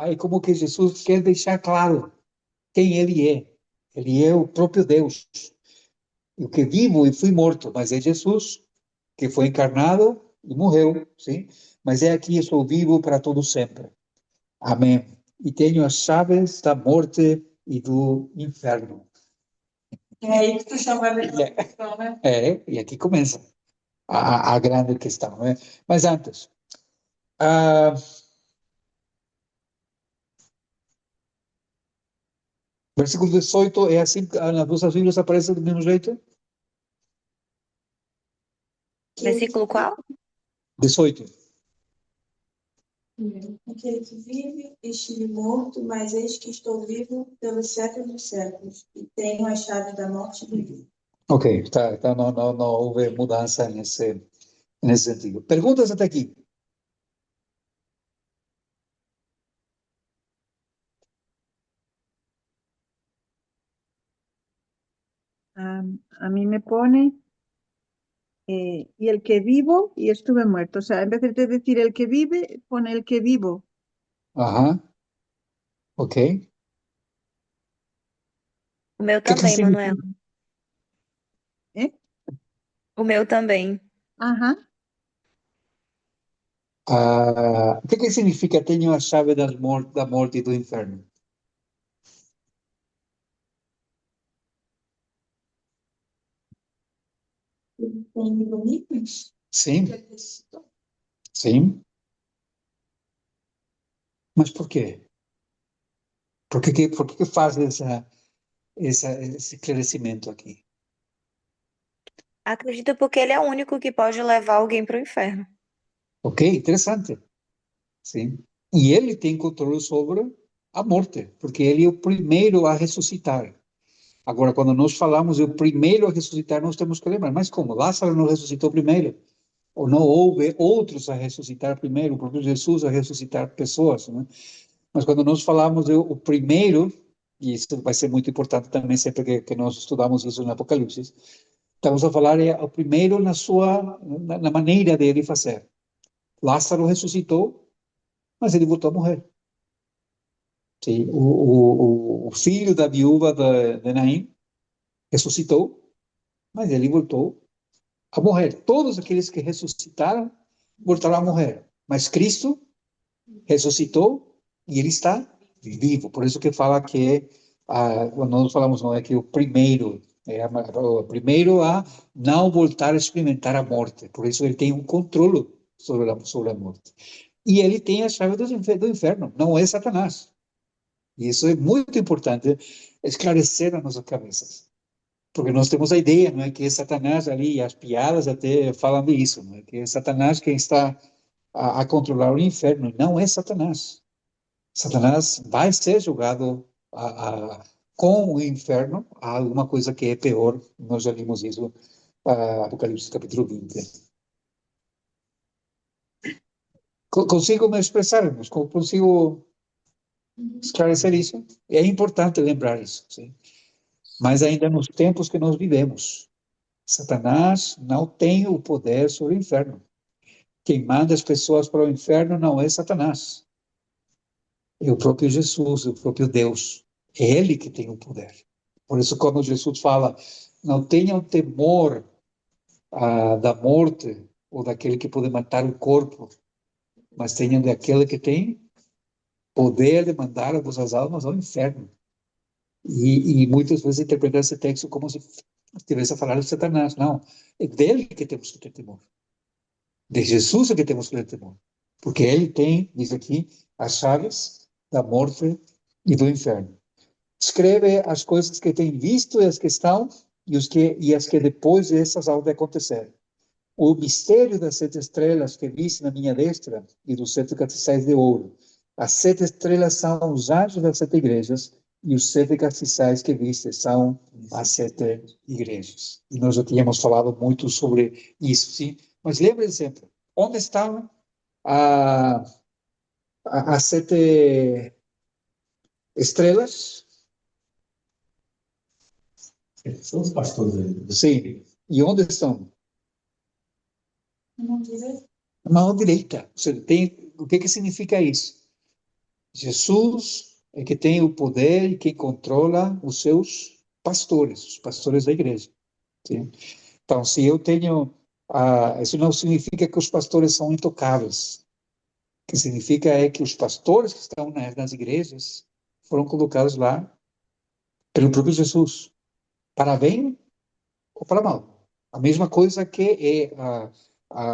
é como que Jesus quer deixar claro quem ele é. Ele é o próprio Deus. Eu que vivo e fui morto, mas é Jesus que foi encarnado e morreu, sim? Mas é aqui, eu sou vivo para todo sempre. Amém. E tenho as chaves da morte e do inferno. É aí que tu chama a atenção, né? E aqui começa a grande questão, né? Mas antes, versículo 18 é assim, nas duas Bíblias aparece do mesmo jeito? Versículo qual? 18. Aquele que vive, estive morto, mas eis que estou vivo pelos séculos dos séculos, e tenho a chave da morte e do livro. Ok, tá, então não houve mudança nesse sentido. Perguntas até aqui? A mí me pone, y el que vivo y estuve muerto. O sea, en vez de decir el que vive, pone el que vivo. Aham, ok. O meu O que também, significa? Manuela. ¿Eh? O meu também. Ajá. O que significa tenho a chave da morte e do inferno? Ele tem domínios? Sim, sim. Mas por quê? Por que faz esse esclarecimento aqui? Acredito porque ele é o único que pode levar alguém para o inferno. Ok, interessante. Sim. E ele tem controle sobre a morte, porque ele é o primeiro a ressuscitar. Agora, quando nós falamos o primeiro a ressuscitar, nós temos que lembrar, mas como? Lázaro não ressuscitou primeiro? Ou não houve outros a ressuscitar primeiro? O próprio Jesus a ressuscitar pessoas, né? Mas quando nós falamos o primeiro, e isso vai ser muito importante também sempre que nós estudamos isso no Apocalipse, estamos a falar o primeiro na maneira dele fazer. Lázaro ressuscitou, mas ele voltou a morrer. Sim, o filho da viúva de Naim ressuscitou, mas ele voltou a morrer. Todos aqueles que ressuscitaram voltaram a morrer. Mas Cristo ressuscitou e ele está vivo. Por isso que fala que, quando nós falamos, não é que o primeiro, o primeiro a não voltar a experimentar a morte. Por isso ele tem um controle sobre a morte. E ele tem a chave do inferno, não é Satanás. E isso é muito importante esclarecer nas nossas cabeças. Porque nós temos a ideia, não é, que é Satanás ali, e as piadas até falam disso, não é, que é Satanás quem está a controlar o inferno. Não é Satanás. Satanás vai ser julgado com o inferno, há alguma coisa que é pior. Nós já vimos isso, Apocalipse capítulo 20. Consigo me expressar, mas consigo esclarecer isso? É importante lembrar isso, sim. Mas ainda nos tempos que nós vivemos, Satanás não tem o poder sobre o inferno. Quem manda as pessoas para o inferno não é Satanás. É o próprio Jesus, é o próprio Deus. É Ele que tem o poder. Por isso, quando Jesus fala, não tenham temor da morte ou daquele que pode matar o corpo, mas tenham daquele que tem poder de mandar as vossas almas ao inferno. E muitas vezes interpretam esse texto como se estivesse a falar de Satanás. Não, é dele que temos que ter temor. De Jesus é que temos que ter temor. Porque ele tem, diz aqui, as chaves da morte e do inferno. Escreve as coisas que tem visto e as que estão e as que depois dessas hão de acontecer. O mistério das 7 estrelas que viste na minha destra e dos 7 castiçais de ouro. As 7 estrelas são os anjos das 7 igrejas e os 7 castiçais que viste são as 7 igrejas. E nós já tínhamos falado muito sobre isso, sim? Mas lembre sempre, onde estão as 7 estrelas? São os pastores aí. Sim. E onde estão? Não dizer? Na mão direita. O que significa isso? Jesus é que tem o poder e que controla os seus pastores, os pastores da igreja. Sim? Então, se eu tenho... isso não significa que os pastores são intocáveis. O que significa é que os pastores que estão nas igrejas foram colocados lá pelo próprio Jesus, para bem ou para mal. A mesma coisa que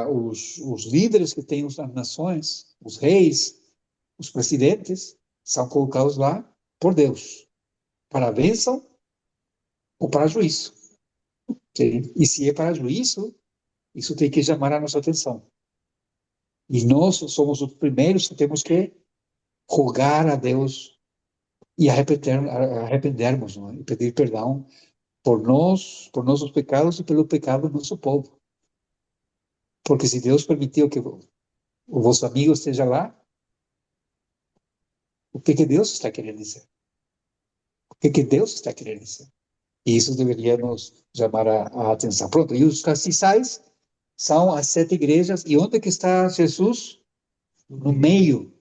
os líderes que têm as nações, os reis, os presidentes, são colocados lá por Deus, para a bênção ou para juízo. Sim? E se é para juízo, isso tem que chamar a nossa atenção. E nós somos os primeiros que temos que rogar a Deus e arrependermos, não é? E pedir perdão por nós, por nossos pecados e pelo pecado do nosso povo. Porque se Deus permitiu que o vosso amigo esteja lá, o que Deus está querendo dizer? O que Deus está querendo dizer? E isso deveria nos chamar a atenção. Pronto, e os castiçais são as 7 igrejas. E onde que está Jesus? No meio,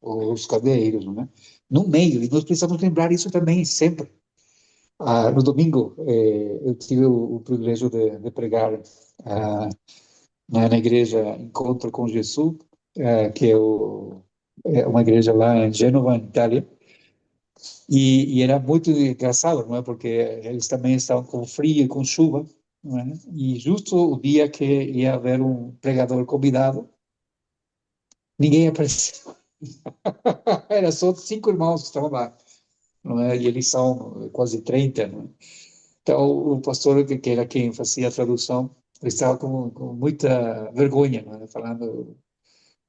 os candeeiros, não é? No meio. E nós precisamos lembrar isso também sempre. No domingo, eu tive o privilégio de pregar na igreja Encontro com Jesus, que é uma igreja lá em Gênova, em Itália. E era muito engraçado, não é? Porque eles também estavam com frio e com chuva, não é? E justo o dia que ia haver um pregador convidado, ninguém apareceu. Era só 5 irmãos que estavam lá, não é? E eles são quase 30, não é? Então, o pastor, que era quem fazia a tradução, ele estava com muita vergonha, não é? Falando,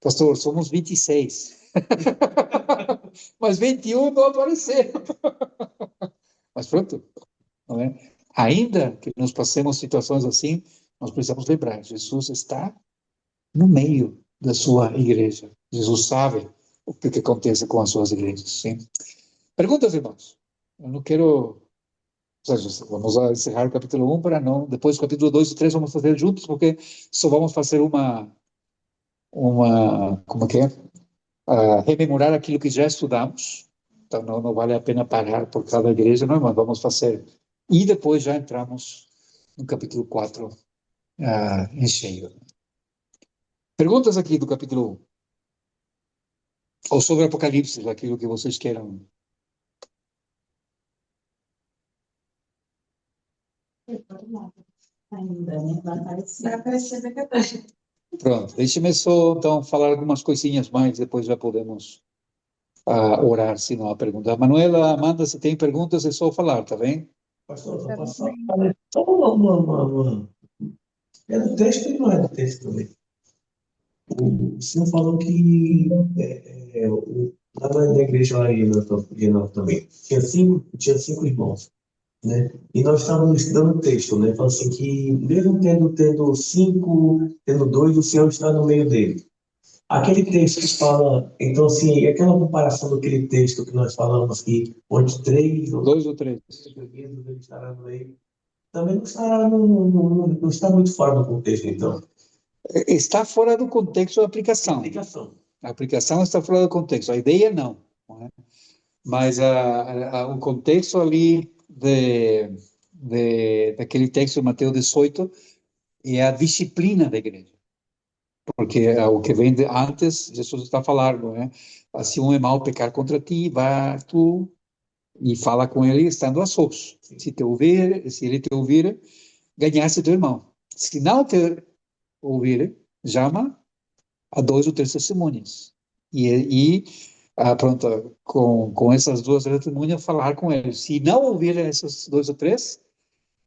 pastor, somos 26. Mas 21 não apareceram. Mas pronto, não é? Ainda que nós passemos situações assim, nós precisamos lembrar, Jesus está no meio da sua igreja. Jesus sabe o que acontece com as suas igrejas, sim? Perguntas, irmãos? Eu não quero... Ou seja, vamos encerrar o capítulo 1 para não... Depois, o capítulo 2 e 3 vamos fazer juntos, porque só vamos fazer como que é? Rememorar aquilo que já estudamos. Então, não vale a pena parar por cada igreja, não, mas vamos fazer. E depois já entramos no capítulo 4 em cheio. Perguntas aqui do capítulo 1. Ou sobre Apocalipse, aquilo que vocês queiram. Ainda, né? Vai aparecer. Vai aparecer daqui a pouco. Pronto, deixe-me só, então, falar algumas coisinhas mais, depois já podemos orar, se não há pergunta. Manuela, Amanda, se tem perguntas, é só falar, tá bem? Pastor, Tá só bem. só uma. É do texto e não é do texto também. O senhor falou que lá na igreja lá em Genova também tinha 5 irmãos, né? E nós estávamos estudando o texto, né? Fala assim que mesmo tendo 5, tendo 2, o Senhor está no meio dele. Aquele texto que fala, então assim, aquela comparação daquele texto que nós falamos que onde 3 ou 2 ou 3. ele estará no meio, também não está, não está muito fora do contexto, então. Está fora do contexto da aplicação. Aplicação. A aplicação está fora do contexto. A ideia não é? Mas o contexto ali daquele texto de Mateus 18 é a disciplina da igreja. Porque o que vem antes, Jesus está falando, né? Se um irmão pecar contra ti, vá tu e fala com ele estando a sós. Se ele te ouvir, ganhaste teu irmão. Se não te ouvir, chama a 2 ou 3 testemunhas. Pronto, com essas 2 testemunhas, falar com ele. Se não ouvir essas 2 ou 3,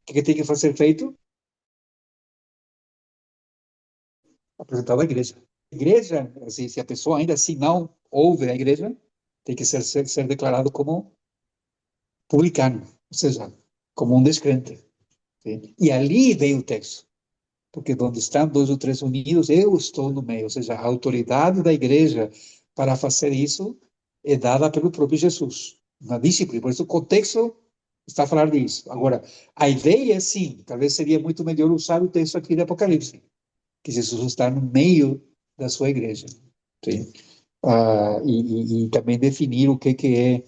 o que tem que fazer feito? Apresentar a igreja. A igreja, assim, se a pessoa ainda assim não ouve a igreja, tem que ser declarado como publicano, ou seja, como um descrente. Sim? E ali vem o texto. Porque onde estão 2 ou 3 unidos, eu estou no meio. Ou seja, a autoridade da igreja para fazer isso é dada pelo próprio Jesus. Na disciplina. Por isso, o contexto está a falar disso. Agora, a ideia, sim, talvez seria muito melhor usar o texto aqui de Apocalipse, que Jesus está no meio da sua igreja. Sim? E também definir o que é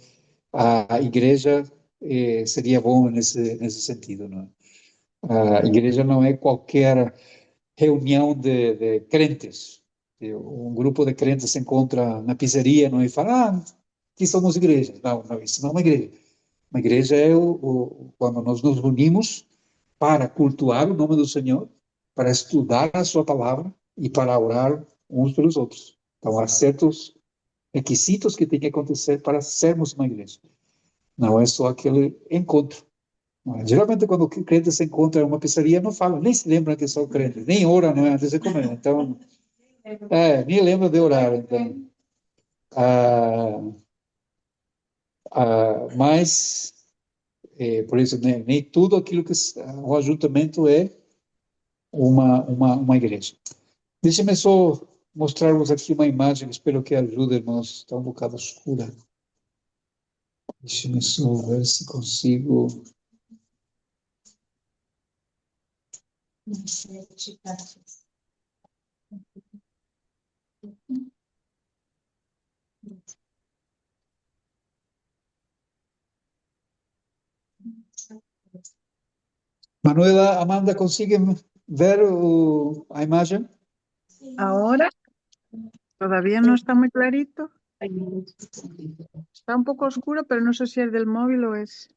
a igreja seria bom nesse sentido. Não é? A igreja não é qualquer reunião de crentes. Um grupo de crentes se encontra na pizzeria, não, e fala, aqui somos igreja. Não, isso não é uma igreja. Uma igreja é quando nós nos unimos para cultuar o nome do Senhor, para estudar a sua palavra e para orar uns pelos outros. Então, há certos requisitos que têm que acontecer para sermos uma igreja. Não é só aquele encontro. Geralmente, quando o crente se encontra em uma pizzaria, não fala, nem se lembra que são crentes, nem ora, não é, antes de comer. Então, nem lembro de orar, então. Ah, mas, por isso, nem tudo aquilo que o ajuntamento é uma igreja. Deixa-me só mostrar-vos aqui uma imagem, espero que ajude, irmãos, está um bocado escura. Deixa-me só ver se consigo. Manuela, Amanda, conseguem ver a imagem? Ahora todavía no está muy clarito. Está un poco oscuro, pero no sé si es del móvil o es.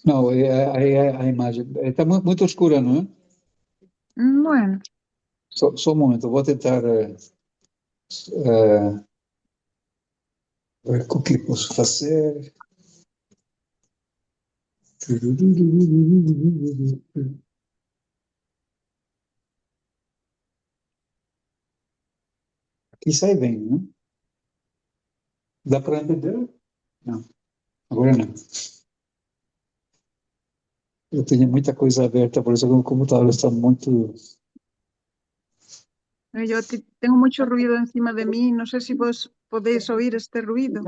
Não, é a imagem. Está muito escura, não é? Bueno, Só um momento, vou tentar ver o que posso fazer. Aqui sai bem, não é? Dá para entender? Não, agora não. Eu tenho muita coisa aberta, por isso que o computador está muito. yo tengo mucho ruido encima de mí. No sé si vos podéis oír este ruido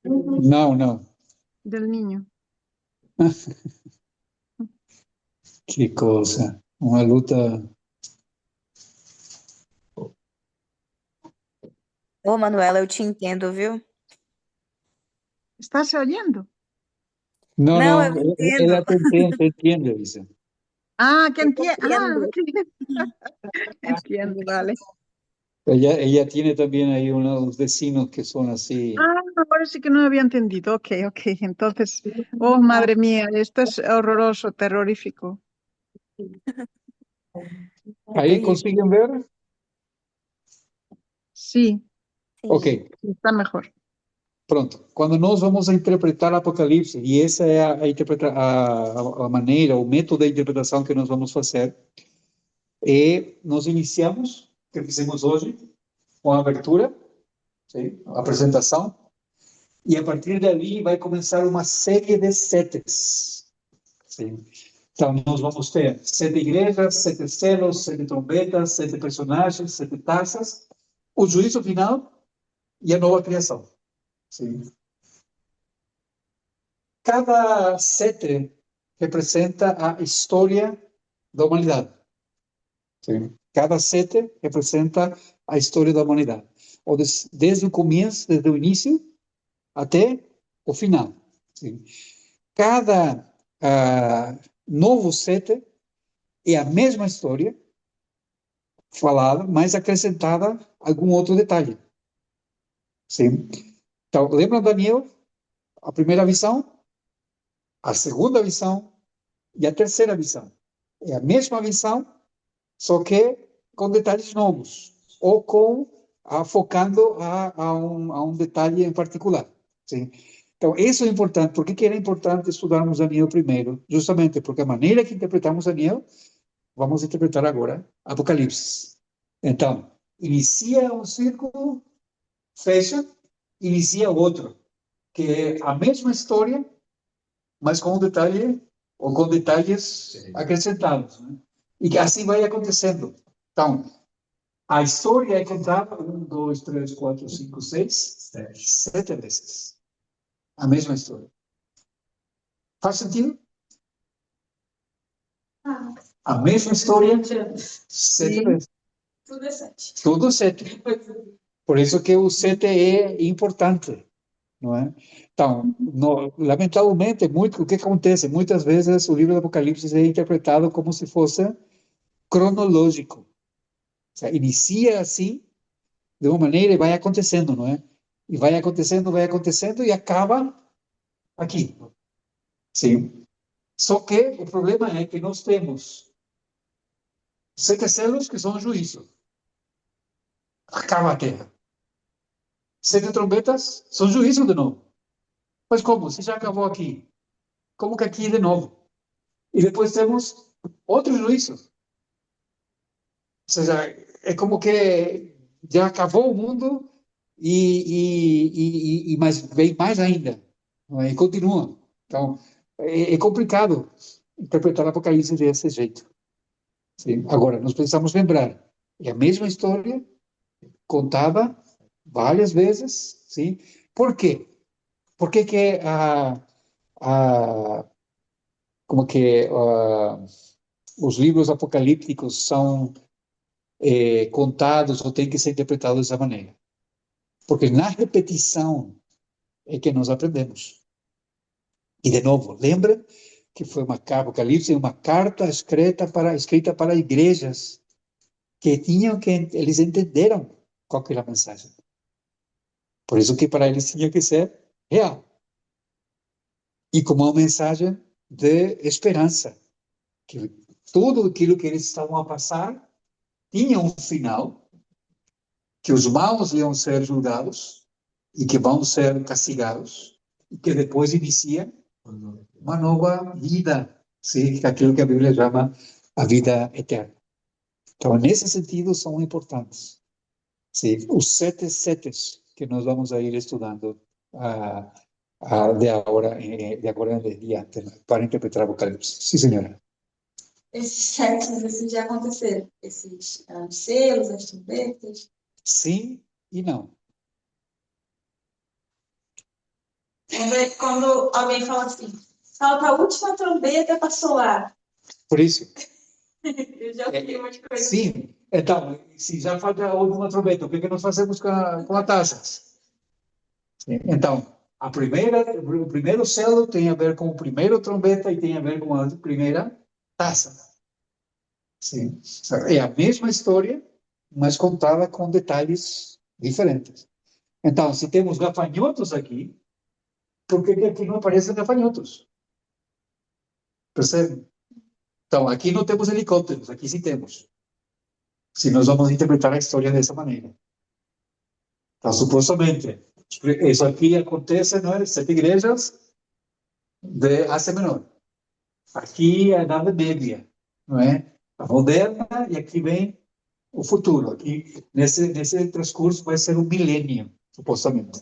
Não. del niño. Que coisa. Uma luta. Ô, Manuela, eu te entendo, viu? ¿Estás oyendo? Não, Não, eu ela entendo. te entende, Lisa. Ah, que Eu entiendo. Ah, compreendo. ok. Entiendo, vale. Ella tiene también ahí unos vecinos que son así. Ah, ahora sí que no había entendido. Ok. Entonces, oh, madre mía, esto es horroroso, terrorífico. É Ahí terrível. consiguen ver. Sí, Ok, Sim. está mejor. pronto. Quando nós vamos a interpretar Apocalipse, e essa é a maneira, o método de interpretação que nós vamos fazer, nós iniciamos, que fizemos hoje, com a abertura, sim, a apresentação, e a partir dali vai começar uma série de setes. Sim. Então, nós vamos ter 7 igrejas, 7 selos, 7 trombetas, 7 personagens, 7 taças, o juízo final e a nova criação. Sim. Cada sete representa a história da humanidade. Sim. Cada sete representa a história da humanidade. Ou desde o começo, desde o início, até o final. Sim. Cada novo sete é a mesma história falada, mas acrescentada algum outro detalhe. Sim. Então, lembra, Daniel? A primeira visão, a segunda visão e a terceira visão. É a mesma visão, só que com detalhes novos, ou focando a um detalhe em particular. Sim? Então, isso é importante. Por que era importante estudarmos Daniel primeiro? Justamente porque a maneira que interpretamos Daniel, vamos interpretar agora Apocalipse. Então, inicia um círculo, fecha, inicia outro, que é a mesma história, mas com um detalhe, ou com detalhes acrescentados. Né? E que assim vai acontecendo. Então, a história é contada 1, 2, 3, 4, 5, 6, 7 vezes. A mesma história. Faz sentido? A mesma história, 7 vezes. Tudo é 7. Tudo 7. Por isso que o 7 é importante. Não é? Então, lamentavelmente, o que acontece? Muitas vezes o livro do Apocalipse é interpretado como se fosse cronológico. Ou seja, inicia assim, de uma maneira, e vai acontecendo, não é? E vai acontecendo e acaba aqui. Sim. Só que o problema é que nós temos 7 selos que são juízo. Acaba a terra. 7 trombetas são juízo de novo. Mas como? Se já acabou aqui. Como que aqui de novo? E depois temos outro juízo. Ou seja, é como que já acabou o mundo mas vem mais ainda, não é? E continua. Então, é complicado interpretar o Apocalipse desse jeito. Sim. Agora, nós precisamos lembrar, é a mesma história contada várias vezes, sim? Por quê? Por que que a, como que os livros apocalípticos são contados ou têm que ser interpretados dessa maneira? Porque na repetição é que nós aprendemos. E, de novo, lembra que foi Apocalipse, uma carta escrita para igrejas que eles entenderam qual que era a mensagem. Por isso que para eles tinha que ser real. E como uma mensagem de esperança, que tudo aquilo que eles estavam a passar tinha um final, que os maus iam ser julgados e que vão ser castigados, e que depois inicia uma nova vida, sim, aquilo que a Bíblia chama a vida eterna. Então, nesse sentido, são importantes. Sim, os 7 setes que nós vamos a ir estudando de agora em diante, né, para interpretar o Apocalipse. Sim, senhora. Esses sete, esses já aconteceram. Esses selos, as trombetas. Sim e não. Quando alguém fala assim, falta a última trombeta para soar. Por isso. Eu já ouvi umas coisas. Sim. Então, se já falta a última trombeta, o que nós fazemos com a taça? Então, o primeiro selo tem a ver com o primeiro trombeta e tem a ver com a primeira taça. Sim. É a mesma história, mas contada com detalhes diferentes. Então, se temos gafanhotos aqui, por que aqui não aparecem gafanhotos? Percebe? Então, aqui não temos helicópteros, aqui sim temos. Se nós vamos interpretar a história dessa maneira. Então, supostamente, isso aqui acontece, não é? 7 igrejas de Ásia Menor. Aqui é a Idade Média, não é? A moderna, e aqui vem o futuro. Aqui, nesse transcurso, vai ser um milênio, supostamente.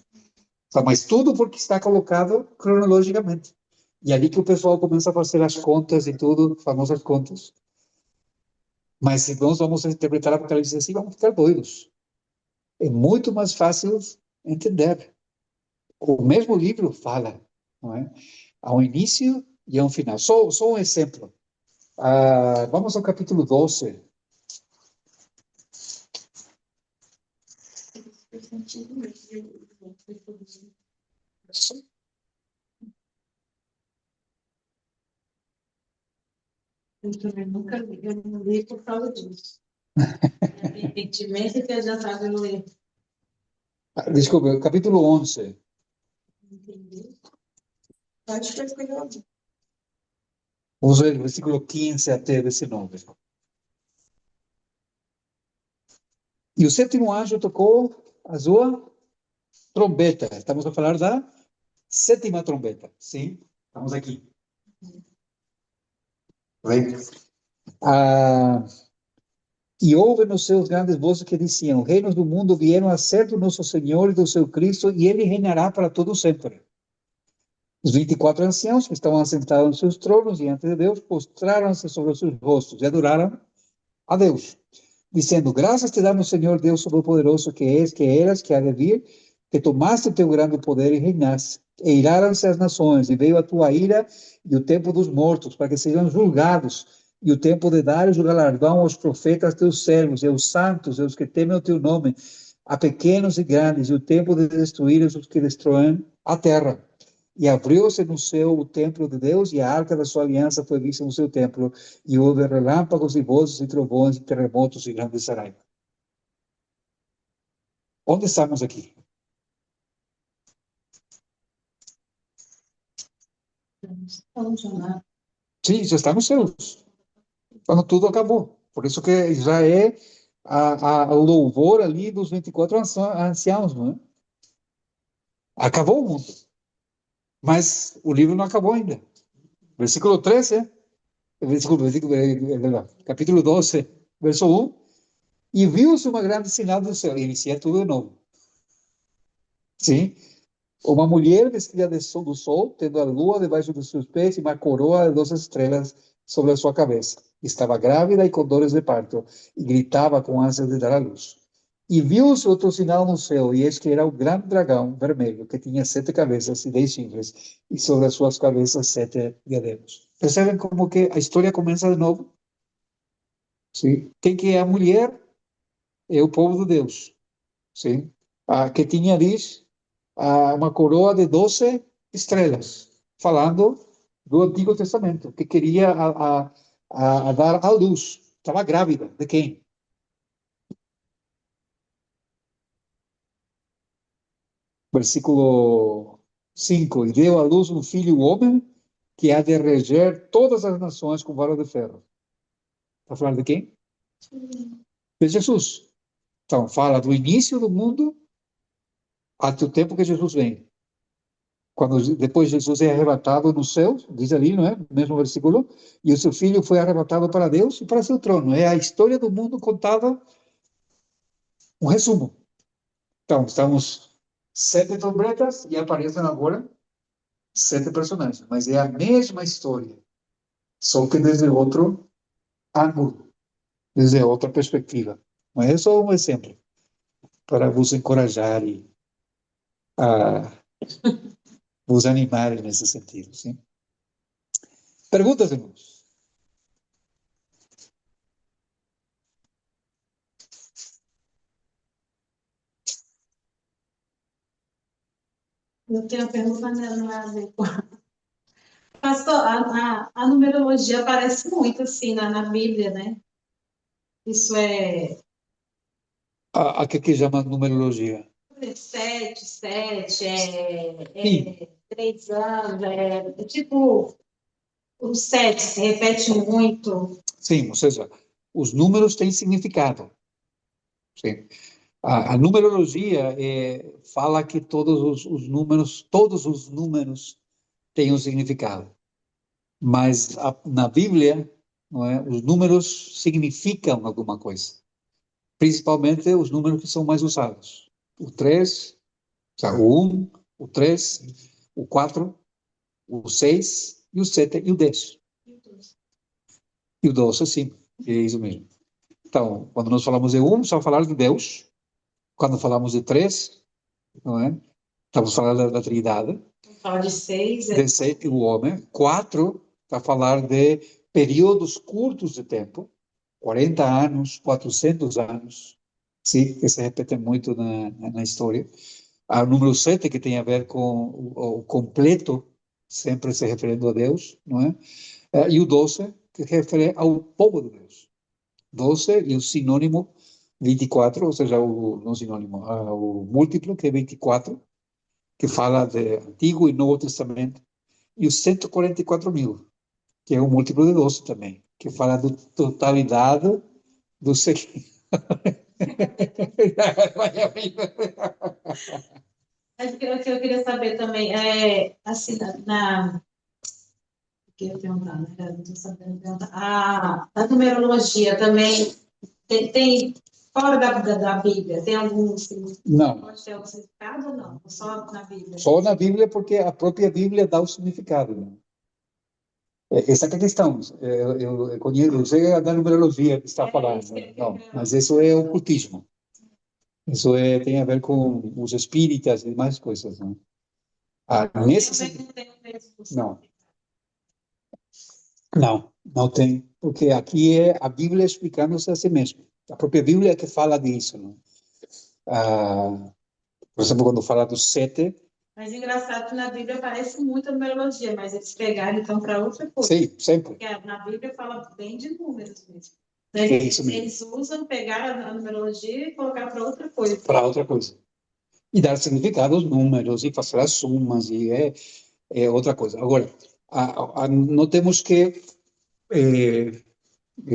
Então, mas tudo porque está colocado cronologicamente. E ali que o pessoal começa a fazer as contas e tudo, famosas contas. Mas se nós vamos interpretar a Apocalipse assim, vamos ficar doidos. É muito mais fácil entender. O mesmo livro fala, não é? Há um início e há um final. Só um exemplo. Vamos ao capítulo 12. Eu também nunca li, eu não li por causa disso. Recentemente que eu já estava lendo. Desculpe, capítulo 11. Entendi. Pode escrever. Vamos ver, versículo 15 até 19. E o sétimo anjo tocou a sua trombeta. Estamos a falar da sétima trombeta. Sim, estamos aqui. Bem? E houve nos céus grandes vozes que diziam: reinos do mundo vieram a ser do nosso Senhor e do seu Cristo, e ele reinará para todo sempre. Os 24 anciãos que estavam assentados nos seus tronos diante de Deus postraram-se sobre os seus rostos e adoraram a Deus, dizendo: graças te damos, Senhor Deus Todo-Poderoso, que és, que eras, que há de vir, que tomaste o teu grande poder e reinaste. E iraram-se as nações, e veio a tua ira e o tempo dos mortos, para que sejam julgados, e o tempo de dar o galardão aos profetas teus servos, e aos santos, e aos que temem o teu nome, a pequenos e grandes, e o tempo de destruir os que destroem a terra. E abriu-se no céu o templo de Deus, e a arca da sua aliança foi vista no seu templo, e houve relâmpagos e vozes e trovões e terremotos e grandes araras. Onde estamos aqui? Sim, já está nos céus. Quando tudo acabou. Por isso que já é o louvor ali dos 24 anciãos, não é? Acabou o mundo. Mas o livro não acabou ainda. Versículo 13, capítulo 12, verso 1. E viu-se uma grande sinal do céu. E inicia tudo de novo. Sim? Uma mulher vestida do sol, tendo a lua debaixo dos seus pés e uma coroa de 12 estrelas sobre a sua cabeça. Estava grávida e com dores de parto, e gritava com ânsias de dar à luz. E viu-se outro sinal no céu, e eis que era o grande dragão vermelho, que tinha 7 cabeças e 10 chifres, e sobre as suas cabeças 7 diademas. Percebem como que a história começa de novo? Sim? Quem que é a mulher? É o povo de Deus. Sim? Que tinha, diz, uma coroa de 12 estrelas, falando do Antigo Testamento, que queria a dar à luz. Estava grávida. De quem? Versículo 5. E deu à luz um filho homem, que há de reger todas as nações com vara de ferro. Está falando de quem? De Jesus. Então, fala do início do mundo até o tempo que Jesus vem. Quando depois Jesus é arrebatado no céu, diz ali, não é? No mesmo versículo, e o seu filho foi arrebatado para Deus e para seu trono. É a história do mundo contada, um resumo. Então, estamos 7 trombetas e aparecem agora 7 personagens, mas é a mesma história, só que desde outro ângulo, desde outra perspectiva. Mas é só um exemplo para vos encorajar e a vos animar nesse sentido, sim? Perguntas, irmãos? Eu tenho uma pergunta, mas não é a ver com... Pastor, a numerologia aparece muito assim na Bíblia, né? Isso é A que chama numerologia? 7, Sim. 3 anos, tipo, o 7 se repete muito. Sim, ou seja, os números têm significado. Sim. A numerologia fala que todos os números têm um significado. Mas na Bíblia, não é, os números significam alguma coisa. Principalmente os números que são mais usados. O 3, o 1, o 3, o 4, o 6, e o 7 e o 10. E o 12, sim, é isso mesmo. Então, quando nós falamos de 1, estamos falando de Deus. Quando falamos de 3, não é? Estamos falando da Trindade. Fala de 6, De 7, o homem. 4, está a falar de períodos curtos de tempo. 40 anos, 400 anos. Sim, que se repetem muito na história. O número 7, que tem a ver com o completo, sempre se referindo a Deus, não é? E o 12, que refere ao povo de Deus. 12 e o sinônimo 24, ou seja, não sinônimo, o múltiplo, que é 24, que fala de Antigo e Novo Testamento, e os 144 mil, que é o múltiplo de 12 também, que fala da totalidade do ser. Mas o que eu queria saber também assim, que eu ia perguntar, né? Eu não estou sabendo perguntar. A numerologia também tem fora da Bíblia, tem algum significado? Não. Pode ter algum significado ou não? Só na Bíblia? Só na Bíblia, porque a própria Bíblia dá o significado. Né? Essa é a questão. Eu conheço, eu sei da numerologia que está falando. Né? Não, mas isso é ocultismo. Isso tem a ver com os espíritas e demais coisas. Né? Não, não tem, porque aqui é a Bíblia explicando-se a si mesma. A própria Bíblia é que fala disso. Né? Por exemplo, quando fala dos 7. Mas engraçado que na Bíblia aparece muita numerologia, mas eles pegaram então para outra coisa. Sim, sempre. Porque na Bíblia fala bem de números mesmo. É isso mesmo. Eles usam, pegar a numerologia e colocar para outra coisa. Para outra coisa. E dar significado aos números, e fazer as sumas, e é outra coisa. Agora, não temos que,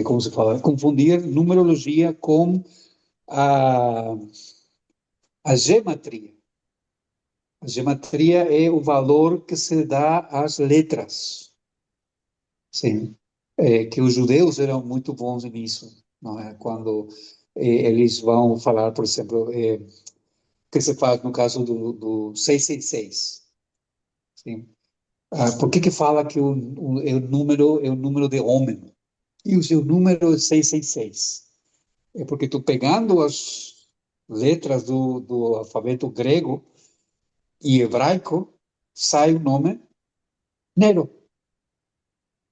como se fala, confundir numerologia com a gematria. A gematria é o valor que se dá às letras. Sim. Que os judeus eram muito bons nisso, não é? Quando eles vão falar, por exemplo, o que se faz no caso do 666, sim? Por que fala que é o número de homem? E o seu número é 666. É porque tu pegando as letras do alfabeto grego e hebraico, sai o nome Nero.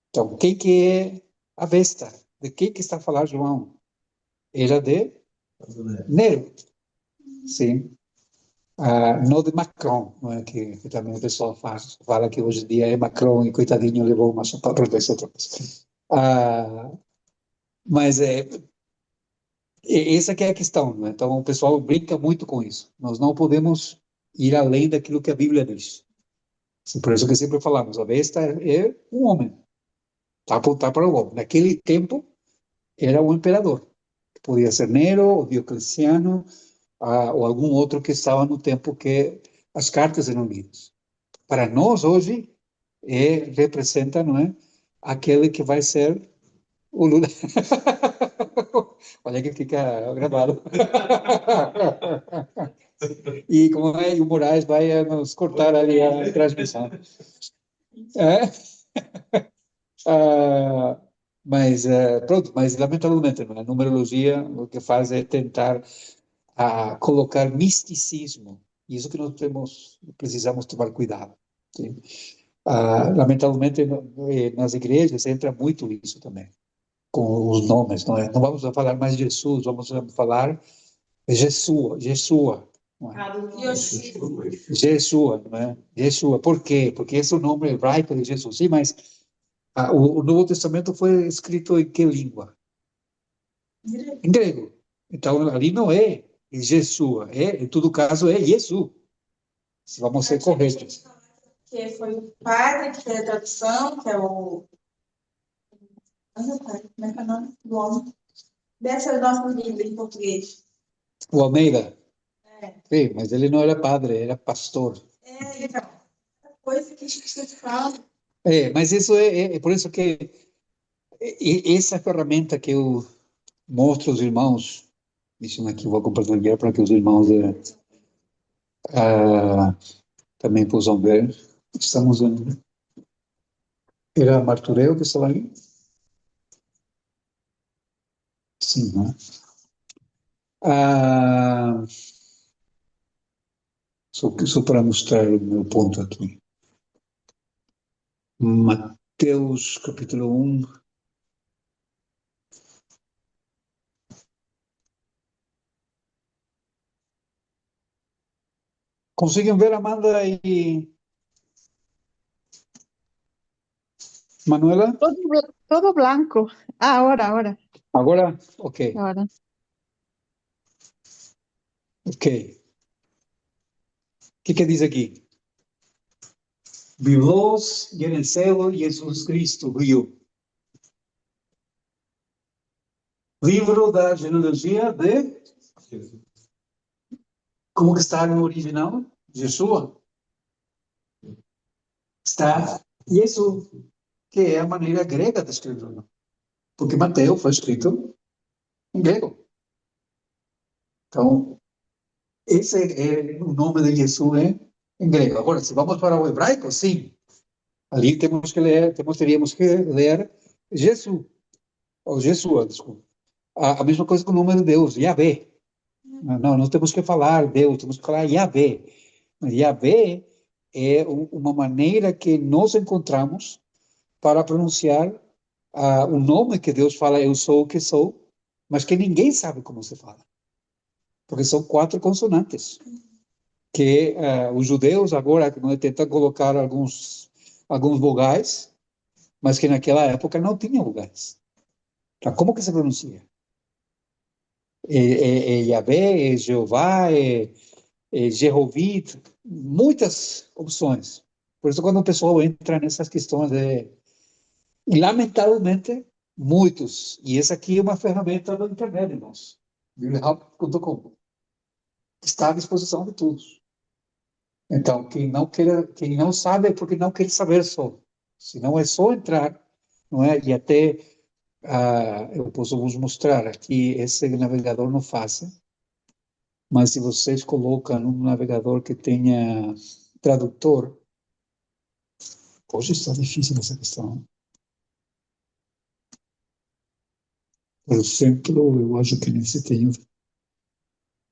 Então, quem que é a besta? De que está a falar João? Era de Nero, sim. Não de Macron, não é? Que também o pessoal fala que hoje em dia é Macron e coitadinho levou uma sopa para outra coisa. Mas essa que é a questão, não é? Então o pessoal brinca muito com isso. Nós não podemos ir além daquilo que a Bíblia diz. Por isso que sempre falamos, a besta é um homem, está apontar para o homem. Naquele tempo era um imperador, podia ser Nero, ou Diocleciano, ou algum outro que estava no tempo que as cartas eram lidas. Para nós hoje representa, não é, aquele que vai ser o Lula. Olha que fica gravado. E como é, o Moraes vai nos cortar ali a transmissão. Mas pronto, mas lamentavelmente, não é? A numerologia o que faz é tentar colocar misticismo. Isso que nós precisamos tomar cuidado. Sim? Lamentavelmente, nas igrejas entra muito isso também, com os nomes, não é? Não vamos falar mais de Jesus, vamos falar Jesua, Jesua, não é? Jesua, não é? Jesua, por quê? Porque esse é o nome hebraico de Jesus. Sim, mas o Novo Testamento foi escrito em que língua? Em grego. Então, ali não é Jesua, em todo caso é Jesus, se vamos ser corretos. Que foi o padre que fez a tradução, que é o... Como é que é o nome do homem? Dessa nossa Bíblia em português. O Almeida. Sim, mas ele não era padre, era pastor. Então, coisa que se fala. Mas isso é por isso que essa ferramenta que eu mostro aos irmãos, isso aqui vou compartilhar para que os irmãos também possam ver. Estamos em... Era Martureu que estava ali? Sim, né? Só para mostrar o meu ponto aqui. Mateus capítulo 1. Conseguem ver, Amanda e Manuela? Todo blanco. Ahora. Agora? Ok. Ahora. Ok. O que diz aqui? Vivos y en el cielo Jesus Cristo viu. Livro da genealogia de... Como que está no original? Yeshua. Está Jesus, que é a maneira grega de escrever. Porque Mateus foi escrito em grego. Então, esse é o nome de Jesus em grego. Agora, se vamos para o hebraico, sim. Ali teríamos que ler Jesus, ou Yeshua, desculpa. A mesma coisa com o nome de Deus, Yahvé. Não, nós temos que falar Deus, temos que falar Yahvé. Mas Yahvé é uma maneira que nós encontramos para pronunciar o nome que Deus fala, eu sou o que sou, mas que ninguém sabe como se fala. Porque são 4 consonantes. Que os judeus agora tentam colocar alguns vogais, mas que naquela época não tinham vogais. Então, como que se pronuncia? Yahvé, Jeová, Jehovit, muitas opções. Por isso, quando o pessoal entra nessas questões, lamentavelmente, muitos, e essa aqui é uma ferramenta da internet, irmãos, bibliahub.com, está à disposição de todos. Então, quem não sabe é porque não quer saber só. Se não é só entrar, não é? E até eu posso vos mostrar aqui, esse navegador não faz, mas se vocês colocam um navegador que tenha tradutor, hoje está difícil essa questão. Por exemplo, eu acho que nesse tem um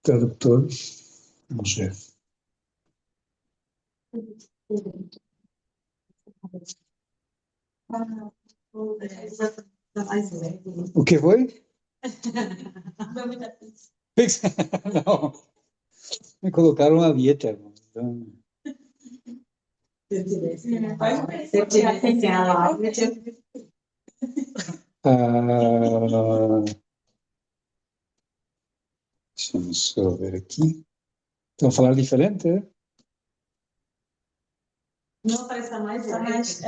tradutor, vamos ver. O que foi? Foi muita pizza. Não, me colocaram a dieta, irmão. Então, Pode Se eu tivesse assim, lá, eu tinha ah, deixa eu só ver aqui. Estão a falar diferente, é? não parece mais Tá mais,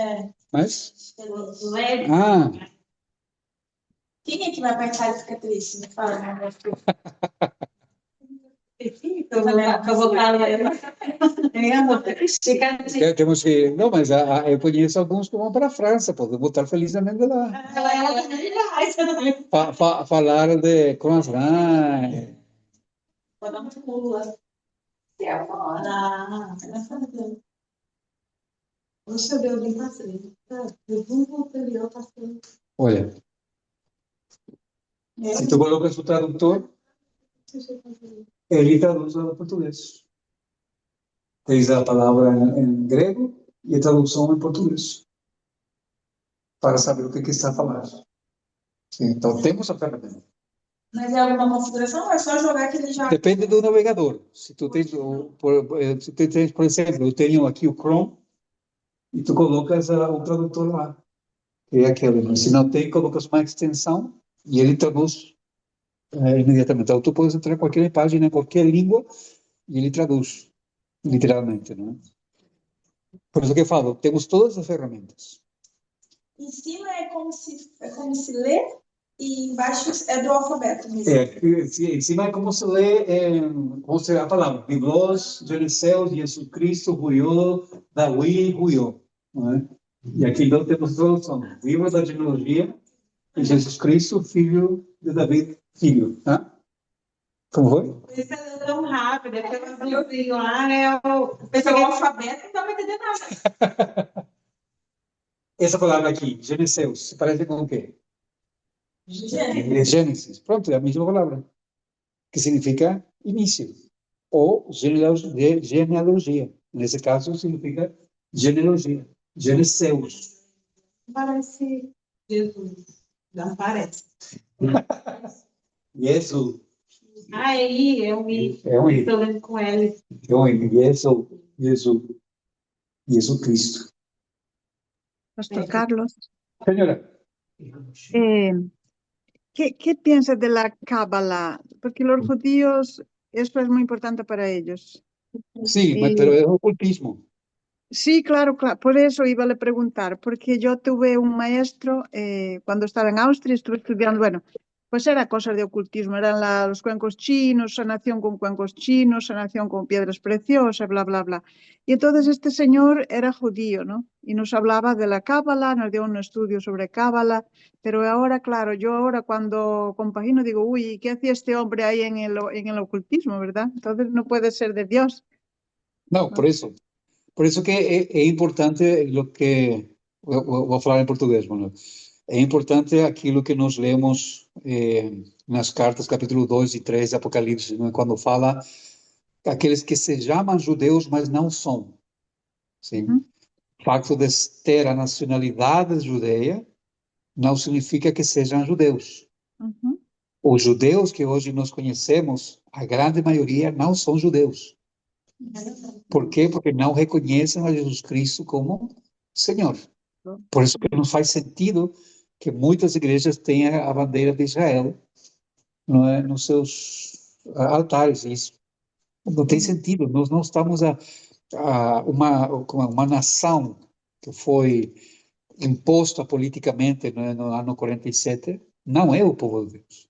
Mas? leve. Ah, quem é que vai apertar e fica triste? Me fala, né? Eu vou estar lendo. Fica assim. temos que. Não, mas eu conheço alguns que vão para a França, podemos estar felizmente lá. Ela também vai. Falar de croissant. Vou dar um pulo lá. Ah, não choveu bem passei. Eu vou anterior passei. Olha, se tu colocas o tradutor, ele traduz ao português. Tens a palavra em grego e a tradução em português, para saber o que está a falar. Sim, então, temos a ferramenta. Mas é alguma configuração ou é só jogar que ele já. Depende do navegador. Se tu tens, por exemplo, eu tenho aqui o Chrome e tu colocas o tradutor lá, que é aquele. Mas se não tem, colocas uma extensão e ele traduz imediatamente. Então, tu podes entrar em qualquer página, em qualquer língua, e ele traduz, literalmente, não é? Por isso que eu falo, temos todas as ferramentas. Em cima é como se lê e embaixo é do alfabeto mesmo. Em cima é como se lê, como se a palavra, Biblos, Geneseus, Jesus Cristo, Ruiô, Davi, Ruiô, não é? E aqui não temos tradução. Livro da genealogia de Jesus Cristo, filho de Davi, filho. Tá? Como foi? Isso é tão rápido, é que eu vi lá, Pegou o alfabeto, não dá para entender nada. Essa palavra aqui, Geneseus, se parece com o quê? Gente, Gênesis. Pronto, é a mesma palavra, que significa início. Ou genealogia. Nesse caso, significa genealogia. Geneseus. parece Jesus. Não parece. Jesus. Aí, eu vi. É um I. Estou lendo com ele. É um I. Jesus. Jesus. Jesus Cristo. Pastor Carlos, Senhora. eh, ¿qué piensas de la Cábala? Porque los judíos, eso es muy importante para ellos. Sim, mas Y pero é ocultismo. sí, claro, claro, por eso iba a preguntar, porque yo tuve un maestro cuando estaba en Austria, estuve estudiando, bueno, pues era cosas de ocultismo, eran los cuencos chinos, sanación con cuencos chinos, sanación con piedras preciosas, bla, bla, bla. Y entonces este señor era judío, ¿no? Y nos hablaba de la Cábala, nos dio un estudio sobre Cábala, pero ahora, claro, yo ahora cuando compagino digo, uy, ¿qué hacía este hombre ahí en el ocultismo, verdad? Entonces no puede ser de Dios, Não, ¿no? por isso. Por isso que é importante o que... Vou falar em português, mano. É importante aquilo que nós lemos nas cartas, capítulo 2 e 3 de Apocalipse, né? Quando fala aqueles que se chamam judeus, mas não são. Sim? Ujú, O facto de ter a nacionalidade judeia não significa que sejam judeus. ujú, Os judeus que hoje nós conhecemos, a grande maioria não são judeus. Por quê? Porque não reconhecem a Jesus Cristo como Senhor. Por isso que não faz sentido que muitas igrejas tenham a bandeira de Israel, não é, nos seus altares. Isso não tem sentido. Nós não estamos uma nação que foi imposta politicamente, não é, no ano 47, não é o povo de Deus.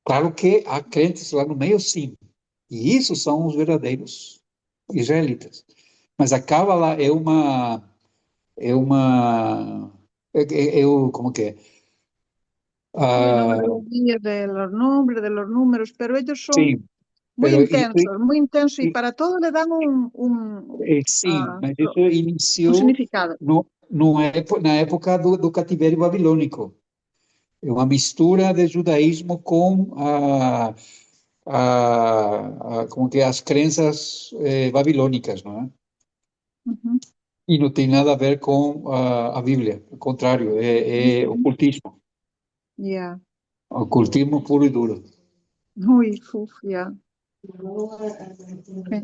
Claro que há crentes lá no meio, sim. E isso são os verdadeiros israelitas. Mas a Cábala como que é? Sí, no me Ah, los días de los números, pero ellos son sí, pero muy intensos y para todo le dan sim, mas pro- isso un iniciou significado. na época do cativeiro babilônico. É uma mistura de judaísmo com como que as crenças babilônicas, não é? Ujú, E não tem nada a ver com a Bíblia, ao contrário, é ujú. ocultismo, Ya. ocultismo puro e duro. Uy, uf, ya. Ok,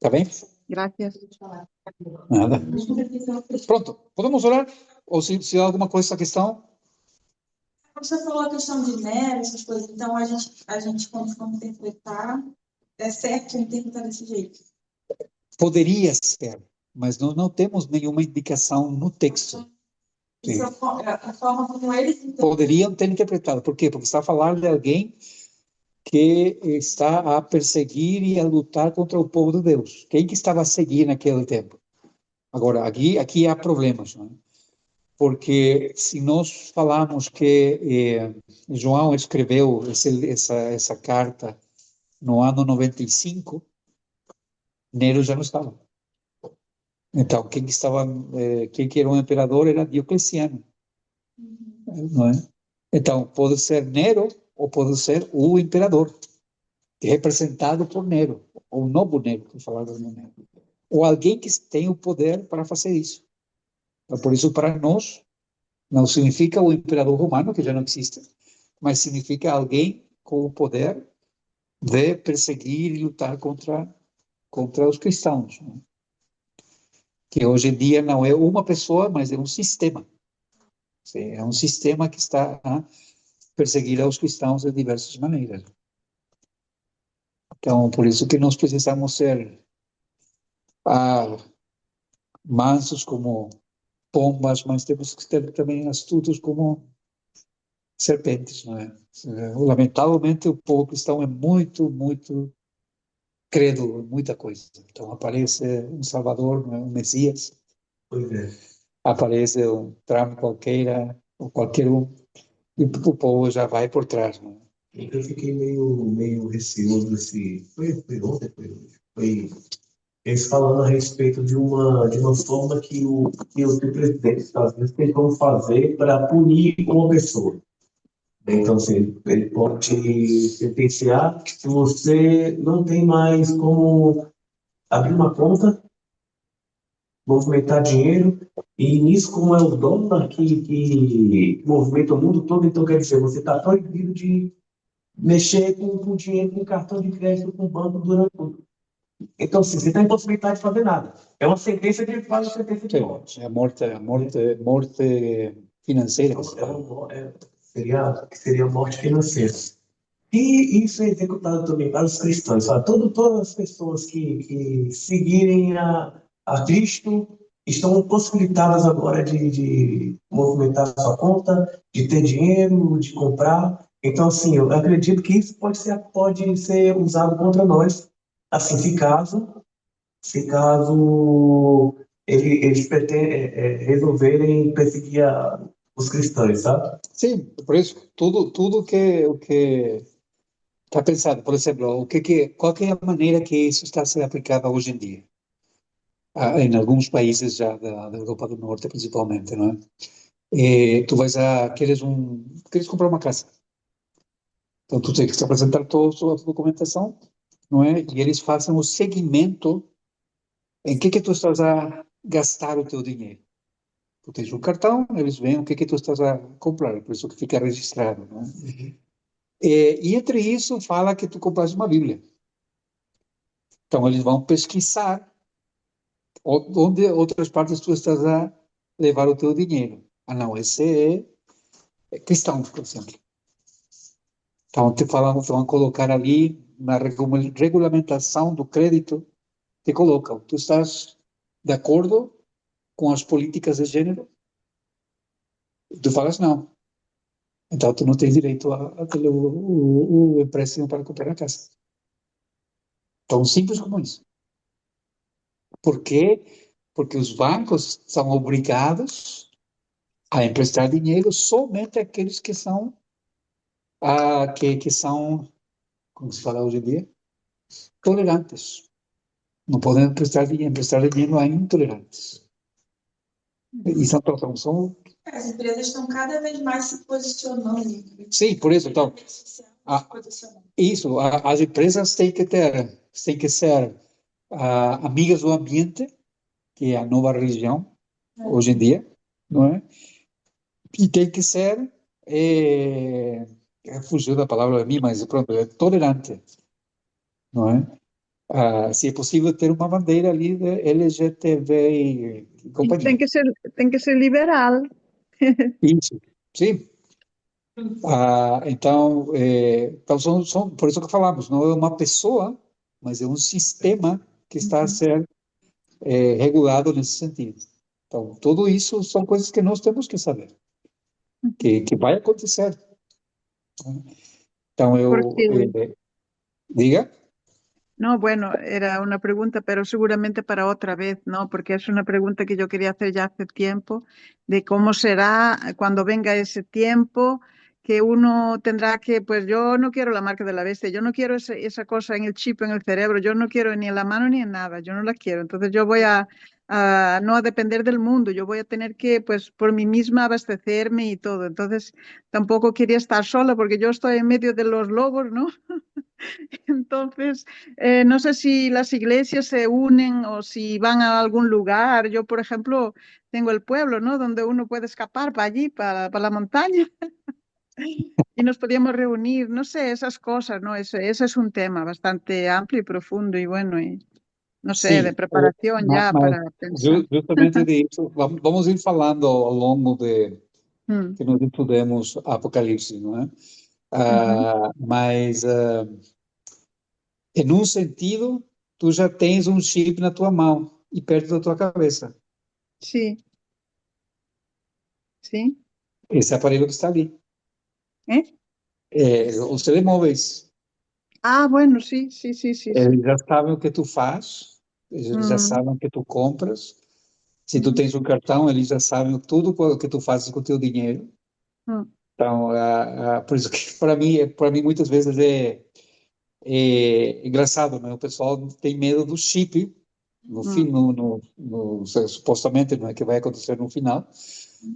Tá bem? gracias. Nada. Pronto, podemos orar? Ou se há alguma coisa, essa questão? Você falou a questão de Nero, essas coisas, então a gente quando for interpretar, é certo interpretar desse jeito. Poderia ser, mas nós não temos nenhuma indicação no texto. Isso é a forma como eles interpretam. Poderiam ter interpretado. Por quê? Porque está a falar de alguém que está a perseguir e a lutar contra o povo de Deus. Quem que estava a seguir naquele tempo? Agora, aqui há problemas, não é? Porque se nós falamos que João escreveu essa carta no ano 95, Nero já não estava. Então, quem que era o imperador era Diocleciano, não é? Então, pode ser Nero ou pode ser o imperador, representado por Nero, ou o novo Nero, que falava do Nero. Ou alguém que tem o poder para fazer isso. Então, por isso, para nós, não significa o imperador romano, que já não existe, mas significa alguém com o poder de perseguir e lutar contra os cristãos, né? Que hoje em dia não é uma pessoa, mas é um sistema. Sim, é um sistema que está a perseguir aos cristãos de diversas maneiras. Então, por isso que nós precisamos ser mansos como pombas, mas temos que ter também astutos como serpentes, não é? Lamentavelmente, o povo cristão é muito, muito crédulo em muita coisa. Então, aparece um Salvador, não é? Um Messias, Pois é. aparece um Trump qualquer, ou qualquer um, e o povo já vai por trás, não é? Eu fiquei meio receoso desse. Foi ontem, foi eles falando a respeito de uma forma que o presidente dos Estados Unidos tem como fazer para punir uma pessoa. Então, assim, ele pode sentenciar se você não tem mais como abrir uma conta, movimentar dinheiro, e nisso, como é o dólar que movimenta o mundo todo, então quer dizer, você está proibido de mexer com dinheiro, com cartão de crédito, com banco durante tudo. Então, assim, você está impossibilitado de fazer nada. É uma sentença de quase sentença de morte. É morte financeira. Seria morte financeira. E isso é executado também para os cristãos. Sabe? Todas as pessoas que seguirem a Cristo estão possibilitadas agora de movimentar sua conta, de ter dinheiro, de comprar. Então, assim, eu acredito que isso pode ser usado contra nós, assim, se caso eles resolverem perseguir os cristãos, sabe? Sim, por isso, tudo o que está pensado, por exemplo, qual que é a maneira que isso está sendo aplicado hoje em dia? Em alguns países já da Europa do Norte, principalmente, não é? Tu queres comprar uma casa. Então, tu tens que apresentar toda a sua documentação, não é? E eles fazem o seguimento em que tu estás a gastar o teu dinheiro. Tu tens um cartão, eles veem o que tu estás a comprar, por isso que fica registrado, não é? E entre isso, fala que tu compraste uma Bíblia. Então, eles vão pesquisar onde outras partes tu estás a levar o teu dinheiro. Ah, não, esse é cristão, por exemplo. Então, te vão colocar ali na regulamentação do crédito, te colocam. Tu estás de acordo com as políticas de gênero? Tu falas não. Então, tu não tens direito a ter o empréstimo para comprar a casa. Tão simples como isso. Por quê? Porque os bancos são obrigados a emprestar dinheiro somente àqueles que são, que são, como se fala hoje em dia, tolerantes. Não podem emprestar dinheiro a intolerantes. E são As empresas estão cada vez mais se posicionando. sim, por isso, então, Se posicionando. isso, as empresas têm que ser amigas do ambiente, que é a nova religião, hoje em dia, não é? E tem que ser, fugiu da palavra a mim, mas pronto, é tolerante, não é? Se é possível ter uma bandeira ali de LGTB e E companhia. tem que ser liberal. Isso, sim. Então, por isso que falamos, não é uma pessoa, mas é um sistema que está a ser regulado nesse sentido. Então, tudo isso são coisas que nós temos que saber, que vai acontecer. Então, Porque, diga. no, bueno, era una pregunta, pero seguramente para otra vez, ¿no? Porque es una pregunta que yo quería hacer ya hace tiempo, de cómo será cuando venga ese tiempo, que uno tendrá que, pues yo no quiero la marca de la bestia, yo no quiero esa cosa en el chip, en el cerebro, yo no quiero ni en la mano ni en nada, yo no la quiero. Entonces yo voy no a depender del mundo, yo voy a tener que, pues por mí misma abastecerme y todo. Entonces tampoco quería estar sola porque yo estoy en medio de los lobos, ¿no? Entonces, no sé si las iglesias se unen o si van a algún lugar. Yo, por ejemplo, tengo el pueblo, ¿no? Donde uno puede escapar para allí, para la montaña, y nos podíamos reunir. No sé, esas cosas, ¿no? Ese es un tema bastante amplio y profundo y bueno, y no sé, de Sim, preparación ya mas para pensar. justamente disso, vamos ir falando ao longo Mm, que nós estudemos Apocalipse, não é? ujú. Mas, em um sentido, tu já tens um chip na tua mão e perto da tua cabeça. Sí, sí. Esse aparelho que está ali. ¿Eh? Os telemóveis, Ah, bueno, sí, sí, sí, sí, eles sí. já sabem o que tu faz, eles já Mm, sabem o que tu compras. Se tu ujú, tens um cartão, eles já sabem tudo o que tu fazes com o teu dinheiro. mm, Então, por isso que para mim muitas vezes é engraçado, né? O pessoal tem medo do chip no fim, mm. supostamente não é que vai acontecer no final,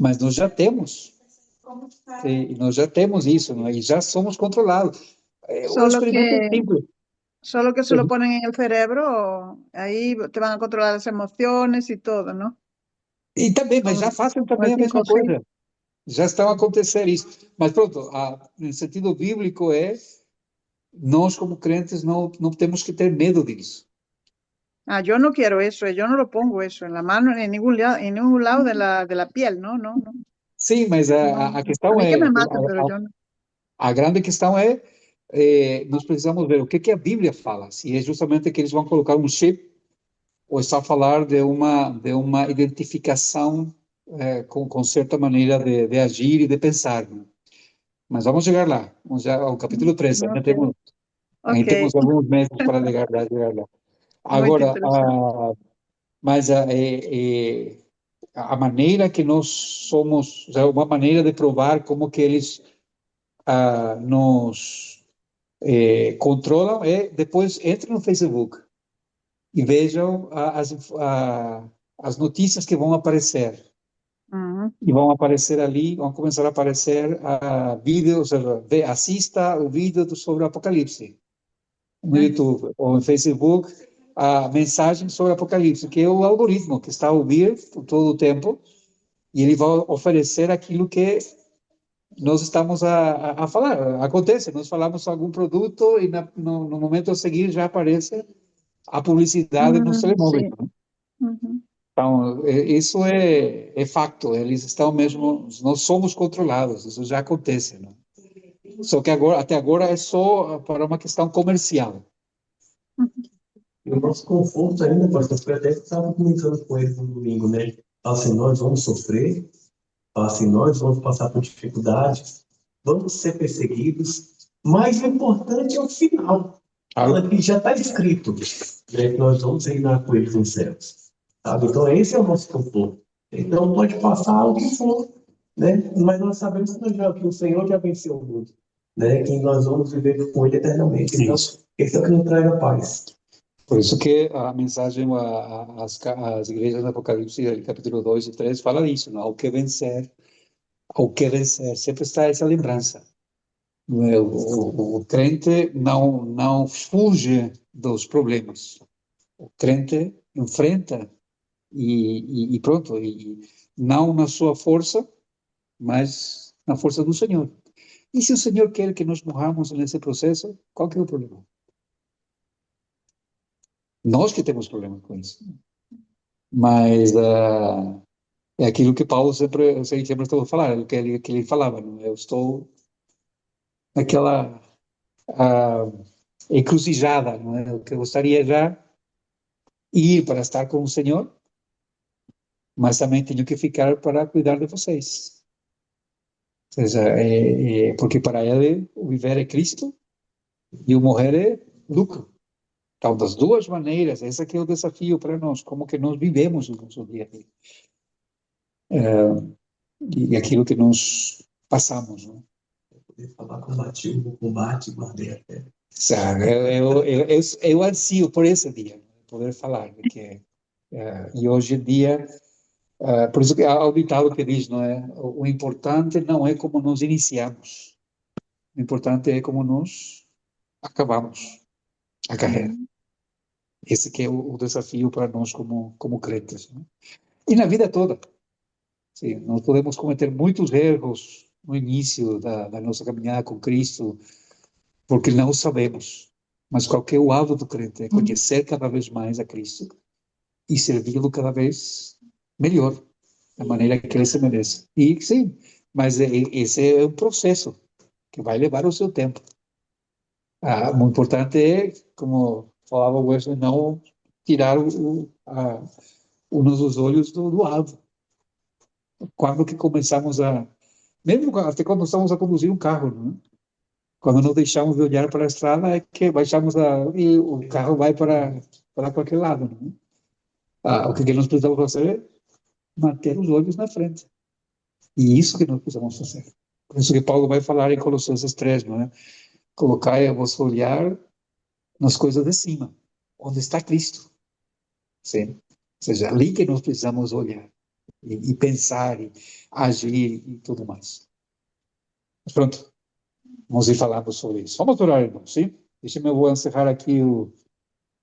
mas nós já temos, Como que tá? nós já temos isso, não é? E já somos controlados. O Solo experimento é que simples. Solo que se lo ponen en el cerebro, ahí te van a controlar las emociones y todo, ¿no? E também, mas Como, já fazem como el também a mesma 5G. coisa. Já estão a acontecer isso. Mas pronto, no sentido bíblico nós como crentes não temos que ter medo disso. Ah, yo no quiero eso, yo no lo pongo eso en la mano, en ningún lado de la piel, no, no, no. Sim, mas No. a A questão mí que é, me maten, pero yo no. a grande questão nós precisamos ver o que a Bíblia fala. Se é justamente que eles vão colocar um chip ou está a falar de uma identificação com certa maneira de agir e de pensar, né? Mas vamos chegar lá. Vamos já ao capítulo 3. Ainda Ok, temos ok, alguns meses para chegar lá. muy Agora, interesante. mas a maneira que nós somos, uma maneira de provar como que eles nos controlam depois entre no Facebook e vejam as notícias que vão aparecer. Ujú, E vão aparecer ali, vão começar a aparecer vídeos, ou seja, assista o vídeo sobre o Apocalipse no eh, YouTube ou no Facebook, a mensagem sobre o Apocalipse, que é o algoritmo que está a ouvir todo o tempo e ele vai oferecer aquilo que nós estamos a falar. Acontece, nós falamos algum produto e no momento a seguir já aparece a publicidade nos telemóveis, sí. né? Ujú. Então, isso é facto, eles estão mesmo, nós somos controlados, isso já acontece, né? Só que até agora é só para uma questão comercial. E o nosso conforto ainda, pastor, foi até que estava comentando com eles no domingo, né? Fala assim, nós vamos sofrer, fala assim, nós vamos passar por dificuldades, vamos ser perseguidos, mas o importante é o final. Fala que já está escrito, né, que nós vamos reinar com eles nos céus. Sabe? Então, esse é o nosso conforto. Então, pode passar o que for, né? Mas nós sabemos que o Senhor já venceu o mundo, né? Que nós vamos viver com Ele eternamente. Então, Isso. esse é o que nos traz a paz. Por isso que a mensagem às igrejas do Apocalipse, capítulo 2 e 3, fala disso, não? Ao que vencer, sempre está essa lembrança. O crente não fuge dos problemas. O crente enfrenta e pronto, e não na sua força, mas na força do Senhor. E se o Senhor quer que nós morramos nesse processo, qual que é o problema? Nós que temos problema com isso. Mas é aquilo que Paulo sempre estava falando, que ele falava, não? Eu estou naquela encruzilhada, não é? Eu que gostaria já ir para estar com o Senhor, mas também tenho que ficar para cuidar de vocês. Ou seja, porque para ele o viver é Cristo e o morrer é lucro. Então, das duas maneiras, esse aqui é o desafio para nós, como que nós vivemos o nosso dia a dia. E aquilo que nós passamos, não? Poder falar, combati o combate, guardei a fé. Sabe, eu ansio por esse dia, poder falar, porque e hoje em dia, por isso que há o ditado que diz, não é? O importante não é como nós iniciamos, o importante é como nós acabamos a carreira. Esse que é o desafio para nós como crentes, né? E na vida toda. Sim, nós podemos cometer muitos erros no início da nossa caminhada com Cristo, porque não sabemos. Mas qual que é o alvo do crente? É conhecer cada vez mais a Cristo e servi-lo cada vez melhor, da maneira que ele se merece. E sim, mas esse é um processo que vai levar o seu tempo. O importante é, como falava o Wesley, não tirar os olhos do alvo. Quando que começamos mesmo até quando estamos a conduzir um carro, não é? Quando não deixamos de olhar para a estrada é que baixamos e o carro vai para qualquer lado, não é? O que nós precisamos fazer é manter os olhos na frente. E isso que nós precisamos fazer. Por isso que Paulo vai falar em Colossenses 3, não é? Colocai o vosso olhar nas coisas de cima, onde está Cristo. Sim? Ou seja, ali que nós precisamos olhar e pensar e agir e tudo mais. Mas pronto, vamos ir falando sobre isso. Vamos orar, irmão, sim? Deixa-me, eu vou encerrar aqui